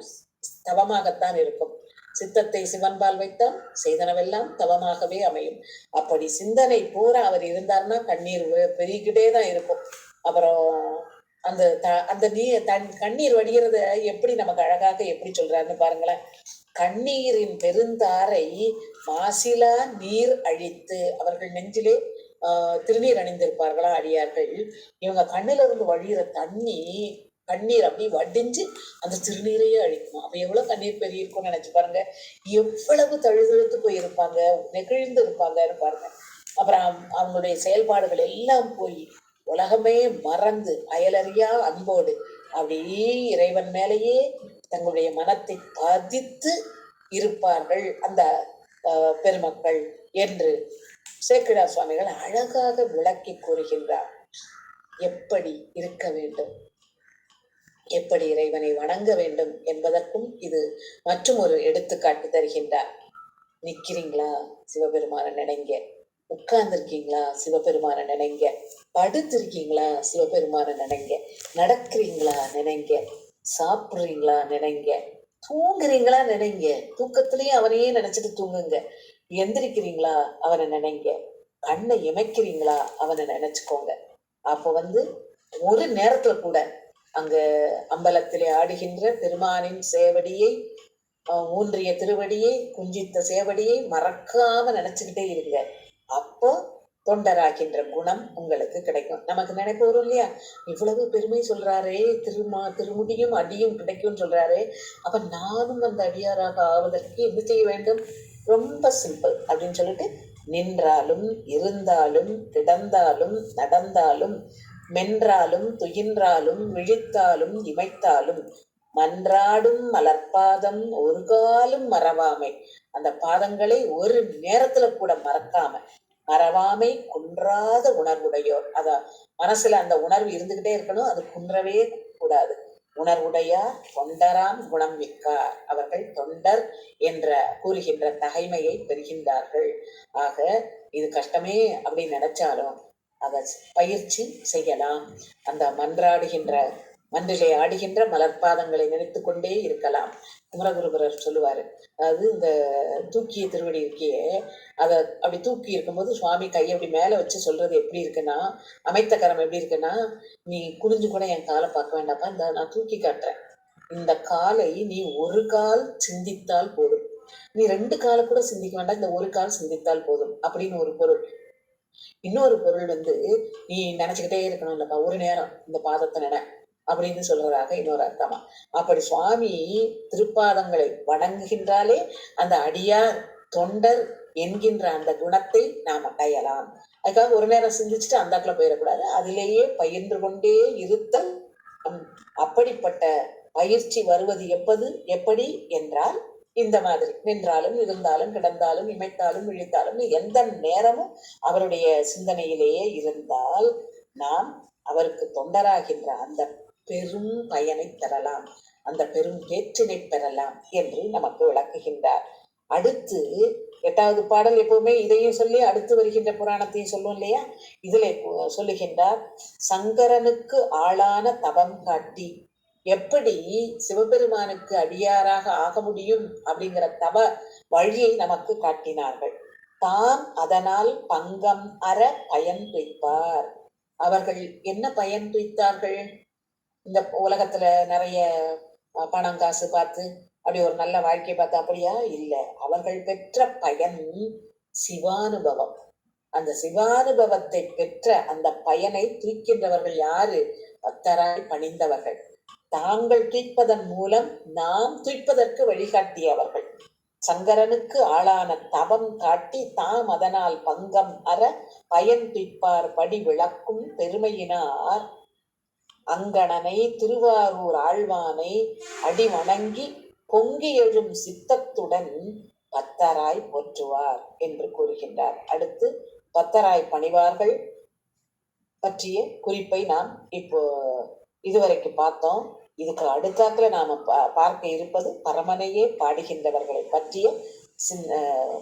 தவமாகத்தான் இருக்கும். சித்தத்தை சிவன்பால் வைத்தால் செய்தனவெல்லாம் தவமாகவே அமையும். அப்படி சிந்தனை பூரா அவர் இருந்தார்னா கண்ணீர் பெருகிட்டே தான் இருக்கும். அப்புறம் அந்த கண்ணீர் வடிகிறத எப்படி நமக்கு அழகாக எப்படி சொல்றாருன்னு பாருங்களேன். கண்ணீரின் பெருந்தாரை மாசிலா நீர் அழித்து. அவர்கள் நெஞ்சிலே திருநீர் அணிந்திருப்பார்களா அடியார்கள். இவங்க கண்ணுல இருந்து வழிகிற கண்ணீர் அப்படி வடிஞ்சு அந்த திருநீரையே அழிக்கும். அப்ப எவ்வளவு கண்ணீர் பெருகிருக்கும்னு நினைச்சு பாருங்க. எவ்வளவு தழுதழுத்து போயிருப்பாங்க, நெகிழ்ந்து இருப்பாங்கன்னு பாருங்க. அப்புறம் அவங்களுடைய செயல்பாடுகள் எல்லாம் போய் உலகமே மறந்து அயலறியா அன்போடு அப்படியே இறைவன் மேலேயே தங்களுடைய மனத்தை பதித்து இருப்பார்கள் அந்த பெருமக்கள் என்று சேக்கிழார் சுவாமிகள் அழகாக விளக்கி கூறுகின்றார். எப்படி இருக்க வேண்டும், எப்படி இறைவனை வணங்க வேண்டும் என்பதற்கும் இது மற்றும் ஒரு எடுத்துக்காட்டு தருகின்றார். நிக்கிறீங்களா? சிவபெருமான நினைங்க. உட்கார்ந்துருக்கீங்களா? சிவபெருமான நினைங்க. படுத்திருக்கீங்களா? சிவபெருமான நினைங்க. நடக்கிறீங்களா? நினைங்க. சாப்பிடுறீங்களா? நினைங்க. தூங்குறீங்களா? நினைங்க. தூக்கத்திலேயே அவனையே நினைச்சிட்டு தூங்குங்க. எந்திரிக்கிறீங்களா? அவனை நினைங்க. கண்ணை இமைக்கிறீங்களா? அவனை நினைச்சுக்கோங்க. அப்போ ஒரு நேரத்துல கூட அங்க அம்பலத்திலே ஆடுகின்ற பெருமானின் சேவடியை, ஊன்றிய திருவடியை, குஞ்சித்த சேவடியை மறக்காம நினைச்சுக்கிட்டே இருங்க. அப்போ தொண்டராகின்ற குணம் உங்களுக்கு கிடைக்கும். நமக்கு நினைப்பு வரும் இல்லையா? இவ்வளவு பெருமை சொல்றாரே, திருமுடியும் அடியும் கிடைக்கும் சொல்றாரு. அப்ப நானும் அந்த அடியாராக ஆவதற்கு என்ன செய்ய வேண்டும்? ரொம்ப சிம்பிள் அப்படின்னு சொல்லிட்டு, நின்றாலும் இருந்தாலும் கிடந்தாலும் நடந்தாலும் மென்றாலும் துயின்றாலும் விழித்தாலும் இமைத்தாலும் மன்றாடும் மலர்பாதம் ஒரு காலும் மறவாமை. அந்த பாதங்களை ஒரு நேரத்துல கூட மறவாமை குன்றாத உணர்வுடையோர். மனசுல அந்த உணர்வு இருந்துகிட்டே இருக்கணும், அது குன்றவே கூடாது. உணர்வுடையார் தொண்டராம் குணம் மிக்கார். அவர்கள் தொண்டர் என்ற கூறுகின்ற தகைமையை பெறுகின்றார்கள். ஆக இது கஷ்டமே அப்படின்னு நினைச்சாலும் அதை பயிற்சி செய்யலாம். அந்த மன்றிலே ஆடுகின்ற மலர்பாதங்களை நினைத்து கொண்டே இருக்கலாம். குமரகுருபரர் சொல்லுவாரு, அதாவது இந்த தூக்கிய திருவடி இருக்கியே, அதை அப்படி தூக்கி இருக்கும்போது சுவாமி கையை அப்படி மேல வச்சு சொல்றது எப்படி இருக்குன்னா, அமைத்த கரம் எப்படி இருக்குன்னா, நீ குனிஞ்சு கூட என் காலை பார்க்க வேண்டாப்பா, இந்த நான் தூக்கி காட்டுறேன். இந்த காலை நீ ஒரு கால் சிந்தித்தால் போதும், நீ 2 காலை கூட சிந்திக்க வேண்டாம், இந்த ஒரு கால் சிந்தித்தால் போதும் அப்படின்னு ஒரு பொருள். இன்னொரு பொருள் நீ நினைச்சுக்கிட்டே இருக்கணும் இல்லப்பா, ஒரு நேரம் இந்த பாதத்தை நினை அப்படின்னு சொல்றதாக இன்னொரு அர்த்தமா. அப்படி சுவாமி திருப்பாதங்களை வணங்குகின்றாலே அந்த அடியார் தொண்டர் என்கின்ற அந்த குணத்தை நாம் அடையலாம். அதுக்காக ஒரு நேரம் சிந்திச்சுட்டு அந்தாக்குள்ள போயிடக்கூடாது, அதிலேயே பயின்று கொண்டே இருத்தல். அப்படிப்பட்ட பயிற்சி வருவது எப்படி என்றால் இந்த மாதிரி நின்றாலும் இருந்தாலும் கிடந்தாலும் இமைத்தாலும் விழித்தாலும் எந்த நேரமும் அவருடைய சிந்தனையிலேயே இருந்தால் நாம் அவருக்கு தொண்டராகின்ற அந்த பெரும் பயனை பெறலாம், அந்த பெரும் பேற்றினை பெறலாம் என்று நமக்கு விளக்குகின்றார். அடுத்து 8வது பாடல் எப்பவுமே இதையும் சொல்லி அடுத்து வருகின்ற புராணத்தையும் சொல்லுவோம் இல்லையா? இதுல சொல்லுகின்றார், சங்கரனுக்கு ஆளான தவம் காட்டி எப்படி சிவபெருமானுக்கு அடியாராக ஆக முடியும் அப்படிங்கிற தவ வழியை நமக்கு காட்டினார்கள். தாம் அதனால் பங்கம் அற பயன் துய்ப்பார். அவர்கள் என்ன பயன் துய்த்தார்கள்? இந்த உலகத்துல நிறைய பணம் காசு பார்த்து அப்படி ஒரு நல்ல வாழ்க்கை பார்த்து அப்படியா? இல்லை. அவர்கள் பெற்ற பயன் சிவானுபவம். அந்த சிவானுபவத்தை பெற்ற அந்த பயனை தூக்கின்றவர்கள் யாரு? பத்தராய் பணிந்தவர்கள். தாங்கள் தூய்ப்பதன் மூலம் நாம் தூய்ப்பதற்கு வழிகாட்டியவர்கள். சங்கரனுக்கு ஆளான தவம் காட்டி தாம் அதனால் பங்கம் அற பயன் துய்ப்பார் படி விளக்கும் பெருமையினார் அங்கணனை திருவாரூர் ஆழ்வானை அடி வணங்கி பொங்கி எழும் சித்தத்துடன் பத்தராய் போற்றுவார் என்று கூறுகின்றார். அடுத்து பத்தராய் பணிவார்கள் பற்றிய குறிப்பை நாம் இப்போ இதுவரைக்கு பார்த்தோம். இதுக்கு அடுத்தாக்குல நாம பார்க்க இருப்பது பரமனையே பாடுகின்றவர்களை பற்றிய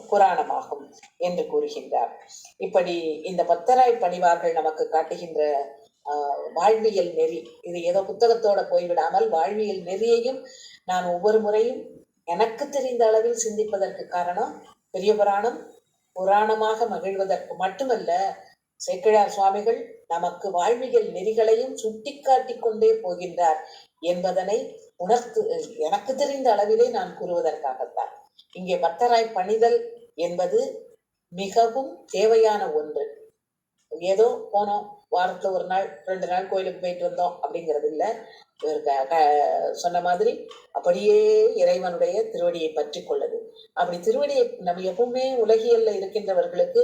புராணமாகும் என்று கூறுகின்றார். இப்படி இந்த பத்தராய் பணிவார்கள் நமக்கு காட்டுகின்ற வாழ்வியல் நெறி, இது ஏதோ புத்தகத்தோட போய்விடாமல் வாழ்வியல் நெறியையும் நான் ஒவ்வொரு முறையும் எனக்கு தெரிந்த அளவில் சிந்திப்பதற்கு காரணம், பெரிய புராணம் புராணமாக மகிழ்வதற்கு மட்டுமல்ல, சேக்கிழார் சுவாமிகள் நமக்கு வாழ்வியல் நெறிகளையும் சுட்டி காட்டி கொண்டே போகின்றார் என்பதனை எனக்கு தெரிந்த அளவிலே நான் கூறுவதற்காகத்தான். இங்கே பத்தராய் பணிதல் என்பது மிகவும் தேவையான ஒன்று. ஏதோ போனோம், வாரத்துல ஒரு நாள் 2 நாள் கோயிலுக்கு போயிட்டு வந்தோம் அப்படிங்கிறது இல்லை. சொன்ன மாதிரி அப்படியே இறைவனுடைய திருவடியை பற்றி கொள்ளது. அப்படி திருவடியை நம்ம எப்பவுமே உலகியல்ல இருக்கின்றவர்களுக்கு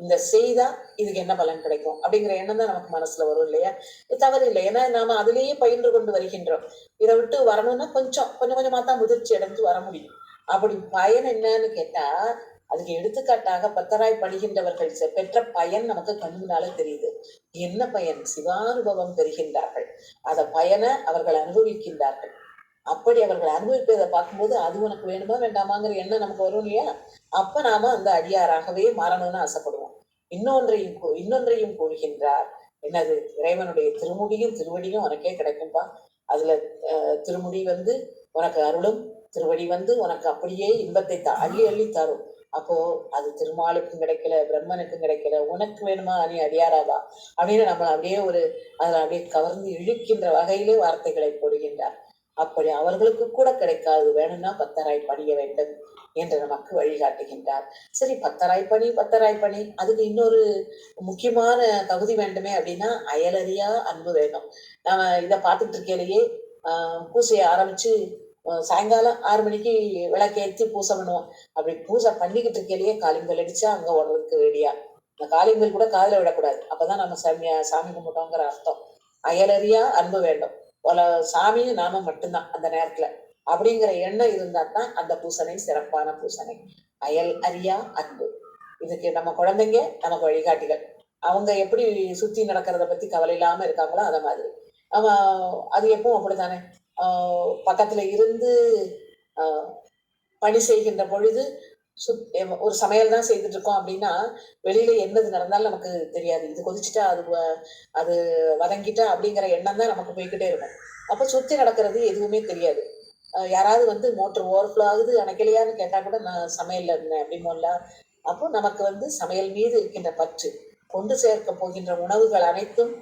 இந்த செய்தா இதுக்கு என்ன பலன் கிடைக்கும் அப்படிங்கிற எண்ணம் தான் நமக்கு மனசுல வரும் இல்லையா? தவறு இல்லை. ஏன்னா நாம அதிலேயே பயின்று கொண்டு வருகின்றோம். இதை விட்டு வரணும்னா கொஞ்சம் கொஞ்சமா தான் முதிர்ச்சி அடைஞ்சு வர முடியும். அப்படி பயன் என்னன்னு கேட்டா, அதுக்கு எடுத்துக்காட்டாக பத்தராய் பணிகின்றவர்கள் பெற்ற பயன் நமக்கு கண்முன்னால தெரியுது. என்ன பயன்? சிவானுபவம் பெறுகின்றார்கள். அத பயனை அவர்கள் அனுபவிக்கின்றார்கள். அப்படி அவர்கள் அனுபவிப்பதை பார்க்கும்போது அது உனக்கு வேணுமா வேண்டாமாங்கிற எண்ணம் நமக்கு வரும் இல்லையா? அப்ப நாம அந்த அடியாராகவே மாறணும்னு ஆசைப்படுவோம். இன்னொன்றையும் கூறுகின்றார். என்னது? இறைவனுடைய திருவடியும் உனக்கே கிடைக்கும்பா. அதுல திருமுடி உனக்கு அருளும், திருவடி உனக்கு அப்படியே இன்பத்தை அள்ளி அள்ளி தரும். அப்போ அது திருமாலுக்கும் கிடைக்கல, பிரம்மனுக்கும் கிடைக்கல, உனக்கு வேணுமா நீ அடியாராவா அப்படின்னு நம்ம அப்படியே அதுல அப்படியே கவர்ந்து இழுக்கின்ற வகையிலே வார்த்தைகளை போடுகின்றார். அப்படி அவர்களுக்கு கூட கிடைக்காது, வேணும்னா பத்தராய் பணிய வேண்டும் என்று நமக்கு வழிகாட்டுகின்றார். சரி, பத்தராய் பணி, அதுக்கு இன்னொரு முக்கியமான தகுதி வேண்டுமே அப்படின்னா அயலறியா அன்பு வேணும். நாம இதை பார்த்துட்டு இருக்கையிலேயே பூசையை ஆரம்பிச்சு சாயங்காலம் 6 மணிக்கு விளக்கேற்றி பூசை பண்ணுவோம். அப்படி பூசை பண்ணிக்கிட்டு இருக்கையிலேயே காலிங்கல் அடிச்சா அங்க ஓடுறதுக்கு ரெடியா. அந்த காலிங்கல் கூட காதுல விடக்கூடாது. அப்பதான் நம்ம சாமி கும்பிட்டோங்கிற அர்த்தம். அயலறியா அன்பு வேண்டும். சாமியும் நாம மட்டும்தான் அந்த நேரத்துல அப்படிங்கிற எண்ணம் இருந்தா தான் அந்த பூசனை சிறப்பான பூசனை. அயல் அறியா அன்பு. இதுக்கு நம்ம குழந்தைங்க நமக்கு வழிகாட்டிகள். அவங்க எப்படி சுத்தி நடக்கிறத பத்தி கவலை இல்லாம இருக்காங்களோ அத மாதிரி அது எப்பவும் அப்படித்தானே. பக்கத்துல இருந்து பணி செய்கின்ற பொழுது ஒரு சமையல் தான் செய்துட்டு இருக்கோம் அப்படின்னா வெளியில என்னது நடந்தாலும் நமக்கு தெரியாது. இது கொதிச்சுட்டா அது வதங்கிட்டா அப்படிங்கிற எண்ணம் தான் நமக்கு போய்கிட்டே இருக்கும். அப்ப சுத்தி நடக்கிறது எதுவுமே தெரியாது. யாராவது மோட்டர் ஓவர்ஃப்ளோ ஆகுது அணைக்கலையான்னு கேட்டா கூட நான் சமையல்ல இருந்தேன் அப்படிமோல்ல. அப்போ நமக்கு சமையல் மீது இருக்கின்ற பற்று, கொண்டு சேர்க்க போகின்ற உணவுகள் அனைத்தும்,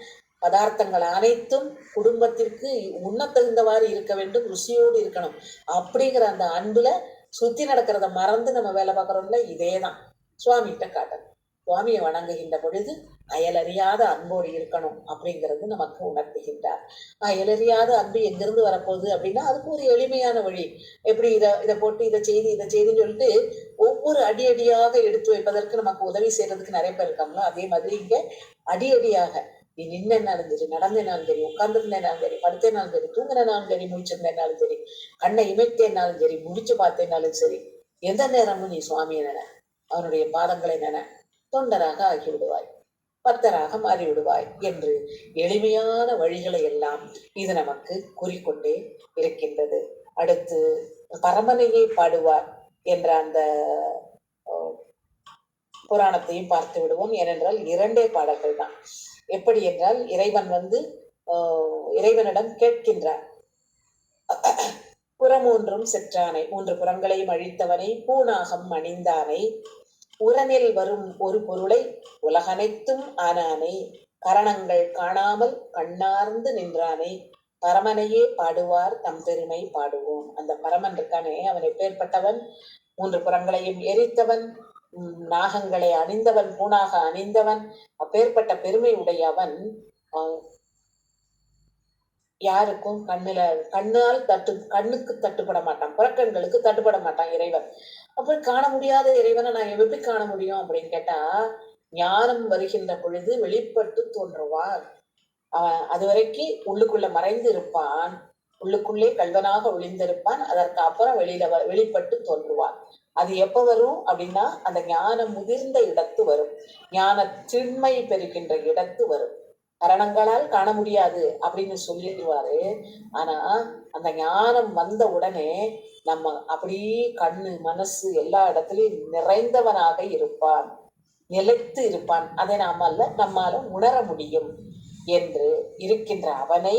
பதார்த்தங்கள் அனைத்தும் குடும்பத்திற்கு உண்ணத்தகுந்தவாறு இருக்க வேண்டும், ருசியோடு இருக்கணும் அப்படிங்கிற அந்த அன்புல சுத்தி நடக்கிறத மறந்து நம்ம வேலை பார்க்கறோம்ல. இதேதான் சுவாமிகிட்ட காட்டணும். சுவாமியை வணங்குகின்ற பொழுது அயலறியாத அன்போடு இருக்கணும் அப்படிங்கிறது நமக்கு உணர்த்துகின்றார். அயலறியாத அன்பு எங்கிருந்து வரப்போகுது அப்படின்னா அதுக்கு ஒரு எளிமையான வழி. எப்படி இதை போட்டு இதை செய்தின்னு சொல்லிட்டு ஒவ்வொரு அடியாக எடுத்து வைப்பதற்கு நமக்கு உதவி செய்யறதுக்கு நிறைய பேர் இருக்காங்களோ, அதே மாதிரி இங்க அடியாக நீ நின்னாலும் சரி, நடந்தேனாலும் சரி, உட்கார்ந்துருந்தேனாலும் சரி, படுத்தேனாலும் சரி, தூங்கினாலும் சரி, முடிச்சிருந்தேனாலும் சரி, கண்ணை இமைத்தேனாலும் சரி, முடிச்சு பார்த்தேனாலும் சரி, எந்த நேரமும் நீ சுவாமியை நினை, அவனுடைய பாதங்களை நினை, தொண்டராக ஆகி விடுவாய், பக்தராக மாறிவிடுவாய் என்று எளிமையான வழிகளை எல்லாம் இது நமக்கு கூறிக்கொண்டே இருக்கின்றது. அடுத்து பரமனையே பாடுவார் என்ற அந்த புராணத்தையும் பார்த்து விடுவோம். ஏனென்றால் 2 பாடல்கள் தான். எப்படி என்றால் இறைவன் இறைவனிடம் கேட்கின்றார், புறமூன்றும் செற்றானை, 3 புறங்களையும் அழித்தவனை, பூநாகம் அணிந்தானை, உரனில் வரும் ஒரு பொருளை உலகனைத்தும் ஆனானை, கரணங்கள் காணாமல் கண்ணார்ந்து நின்றானை, பரமனையே பாடுவார் தம் பெருமை பாடுவோம். அந்த பரமன் இருக்கானே, அவன் எப்பேற்பட்டவன்? 3 புறங்களையும் எரித்தவன், நாகங்களை அணிந்தவன், பூனாக அணிந்தவன், அப்பேற்பட்ட பெருமை உடையவன். யாருக்கும் கண்ணுக்கு தட்டுப்பட மாட்டான், புறக்கண்களுக்கு தட்டுப்பட மாட்டான் இறைவன். அப்படி காண முடியாத இறைவனை நான் எப்படி காண முடியும் அப்படின்னு கேட்டா, ஞானம் வருகின்ற பொழுது வெளிப்பட்டு தோன்றுவான். அவன் அதுவரைக்கும் உள்ளுக்குள்ள மறைந்து இருப்பான், உள்ளுக்குள்ளே கல்வனாக ஒளிந்திருப்பான். அதற்கு அப்புறம் வெளிப்பட்டு தோன்றுவான். அது எப்ப வரும் அப்படின்னா, அந்த ஞானம் முதிர்ந்த இடத்து வரும், ஞான திண்மை பெறுகின்ற இடத்து வரும். கரணங்களால் காண முடியாது அப்படின்னு சொல்லிடுவாரு. ஆனா அந்த ஞானம் வந்த உடனே நம்ம அப்படியே கண்ணு மனசு எல்லா இடத்துலயும் நிறைந்தவனாக இருப்பான், நிலைத்து இருப்பான். அதை நம்மால உணர முடியும் என்று இருக்கின்ற அவனை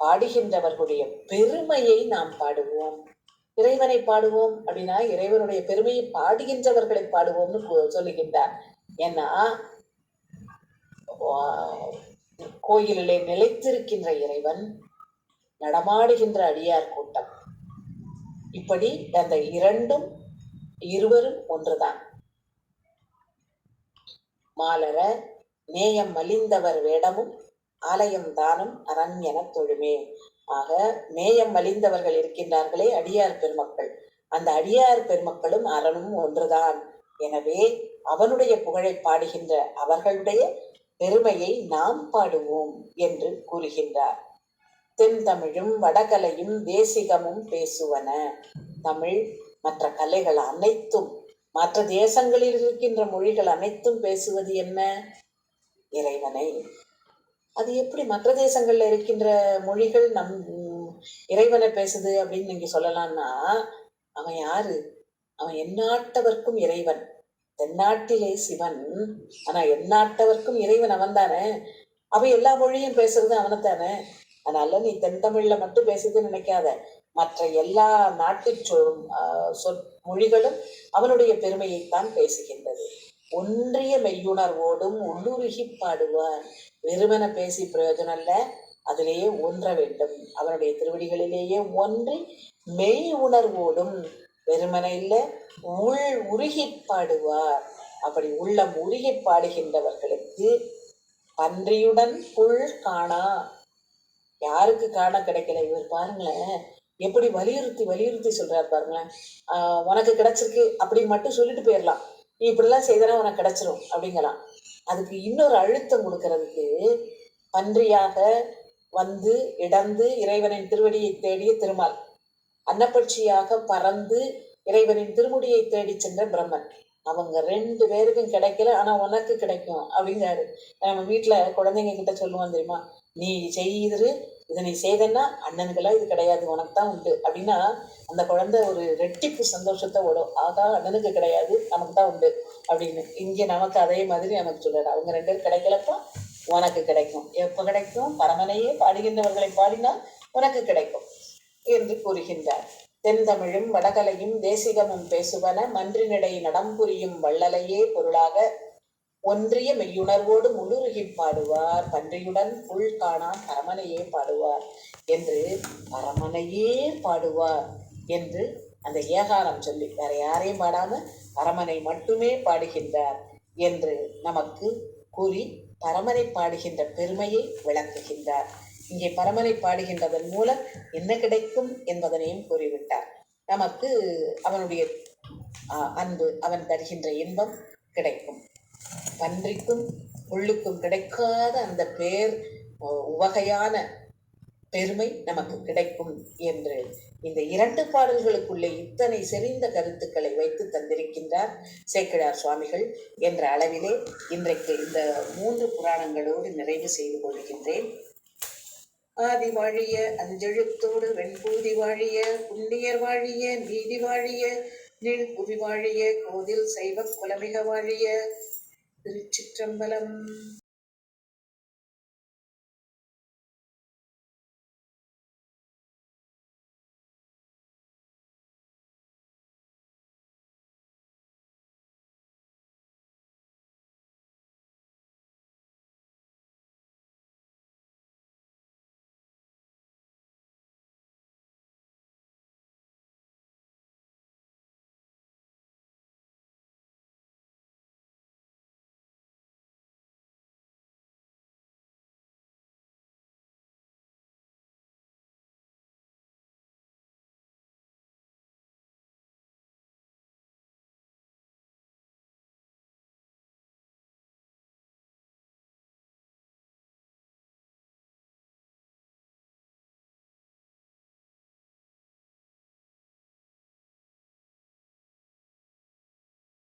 பாடுகின்றவர்களுடைய பெருமையை நாம் பாடுவோம். இறைவனை பாடுவோம் அப்படின்னா இறைவனுடைய பெருமையை பாடுகின்றவர்களை பாடுவோம்னு சொல்லுகின்றார். ஏன்னா கோயிலிலே நிலைத்திருக்கின்ற இறைவன், நடமாடுகின்ற அடியார் கூட்டம், இப்படி அந்த இருவரும் ஒன்றுதான். மாலர நேயம் மலிந்தவர் வேடமும் ஆலயம் தானும் அரண் என தொழுமே. ஆக நேயம் மலிந்தவர்கள் இருக்கின்றார்களே அடியார் பெருமக்கள், அந்த அடியார் பெருமக்களும் அரணும் ஒன்றுதான். எனவே அவனுடைய புகழை பாடுகின்ற அவர்களுடைய பெருமையை நாம் பாடுவோம் என்று கூறுகின்றார். தென் தமிழும் வடகலையும் தேசிகமும் பேசுவன. தமிழ் மற்ற கலைகள் அனைத்தும், மற்ற தேசங்களில் இருக்கின்ற மொழிகள் அனைத்தும் பேசுவது என்ன? இறைவனை. அது எப்படி மற்ற தேசங்கள்ல இருக்கின்ற மொழிகள் இறைவனை பேசுது அப்படின்னு நீங்க சொல்லலாம்னா, அவன் யாரு? அவன் எந்நாட்டவர்க்கும் இறைவன், தென்னாட்டிலே சிவன். ஆனா எந்நாட்டவர்க்கும் இறைவன் அவன் தானே. அவன் எல்லா மொழியும் பேசுறது அவனைத்தானே. அதனால நீ தென் தமிழ்ல மட்டும் பேசுதுன்னு நினைக்காத, மற்ற எல்லா நாட்டு மொழிகளும் அவனுடைய பெருமையைத்தான் பேசுகின்றது. ஒன்றிய மெய்யுணர்வோடும் உள்ளுருகி பாடுவார். வெறுமன பேசி பிரயோஜனம் இல்ல, அதிலேயே ஒன்ற வேண்டும். அவனுடைய திருவடிகளிலேயே ஒன்றி மெய் உணர்வோடும், வெறுமனை இல்ல உருகி பாடுவார். அப்படி உள்ளம் உருகி பாடுகின்றவர்களுக்கு பன்றியுடன் புல் காணா. யாருக்கு காண கிடைக்கல? இவர் பாருங்களேன் எப்படி வலியுறுத்தி சொல்றாரு பாருங்களேன். உனக்கு கிடைச்சிருக்கு அப்படின்னு மட்டும் சொல்லிட்டு போயிடலாம், நீ இப்படிலாம் செய்தனா உனக்கு கிடைச்சிரும் அப்படிங்கலாம். அதுக்கு இன்னொரு அழுத்தம் கொடுக்கறதுக்கு, பன்றியாக வந்து இடந்து இறைவனின் திருவடியை தேடிய திருமால், அன்னப்பட்சியாக பறந்து இறைவனின் திருமுடியை தேடி சென்ற பிரம்மன், அவங்க 2 பேருக்கும் கிடைக்கல, ஆனா உனக்கு கிடைக்கும் அப்படிங்கிறாரு. நம்ம வீட்டுல குழந்தைங்க கிட்ட சொல்லுவோம் தெரியுமா, நீ செய்து இதை நீ செய்தன்னா அண்ணனுக்கெல்லாம் இது கிடையாது, உனக்கு தான் உண்டு அப்படின்னா அந்த குழந்தை ஒரு ரெட்டிப்பு சந்தோஷத்தை ஓடும். ஆகா, அண்ணனுக்கு கிடையாது, நமக்கு தான் உண்டு அப்படின்னு. இங்க நமக்கு அதே மாதிரி நமக்கு சொல்றாரு, அவங்க 2 பேரும் கிடைக்கலப்பா, உனக்கு கிடைக்கும். எப்ப கிடைக்கும்? பரமனையே பாடுகின்றவர்களை பாடினால் உனக்கு கிடைக்கும் என்று கூறுகின்றார். தென்தமிழும் வடகலையும் தேசிகமும் பேசுவன, மன்றினிடை நடம்புரியும் வள்ளலையே பொருளாக ஒன்றிய மெய்யுணர்வோடு முழுருகி பாடுவார். பன்றியுடன் புல் காணா பரமனையே பாடுவார் என்று, பரமனையே பாடுவார் என்று அந்த ஏகாரம் சொல்லி வேற யாரையும் பாடாம பரமனை மட்டுமே பாடுகின்றார் என்று நமக்கு கூறி பரமனை பாடுகின்ற பெருமையை விளக்குகின்றார். இங்கே பரமனை பாடுகின்றதன் மூலம் என்ன கிடைக்கும் என்பதனையும் கூறிவிட்டார். நமக்கு அவனுடைய அன்பு, அவன் தருகின்ற இன்பம் கிடைக்கும். பன்றிக்கும் உள்ளுக்கும் கிடைக்காத அந்த உவகையான பெருமை நமக்கு கிடைக்கும் என்று இந்த 2 பாடல்களுக்குள்ளே இத்தனை செறிந்த கருத்துக்களை வைத்து தந்திருக்கின்றார் சேக்கிழார் சுவாமிகள் என்ற அளவிலே இன்றைக்கு இந்த 3 புராணங்களோடு நிறைவு செய்து கொள்கின்றேன். ஆதி வாழிய அஞ்செழுத்தோடு வெண்பூதி வாழிய புண்ணியர் வாழிய நீதி வாழிய நீழ்புவி வாழிய கோதில் சைவ குலமிக வாழிய. திருச்சிற்றம்பலம்.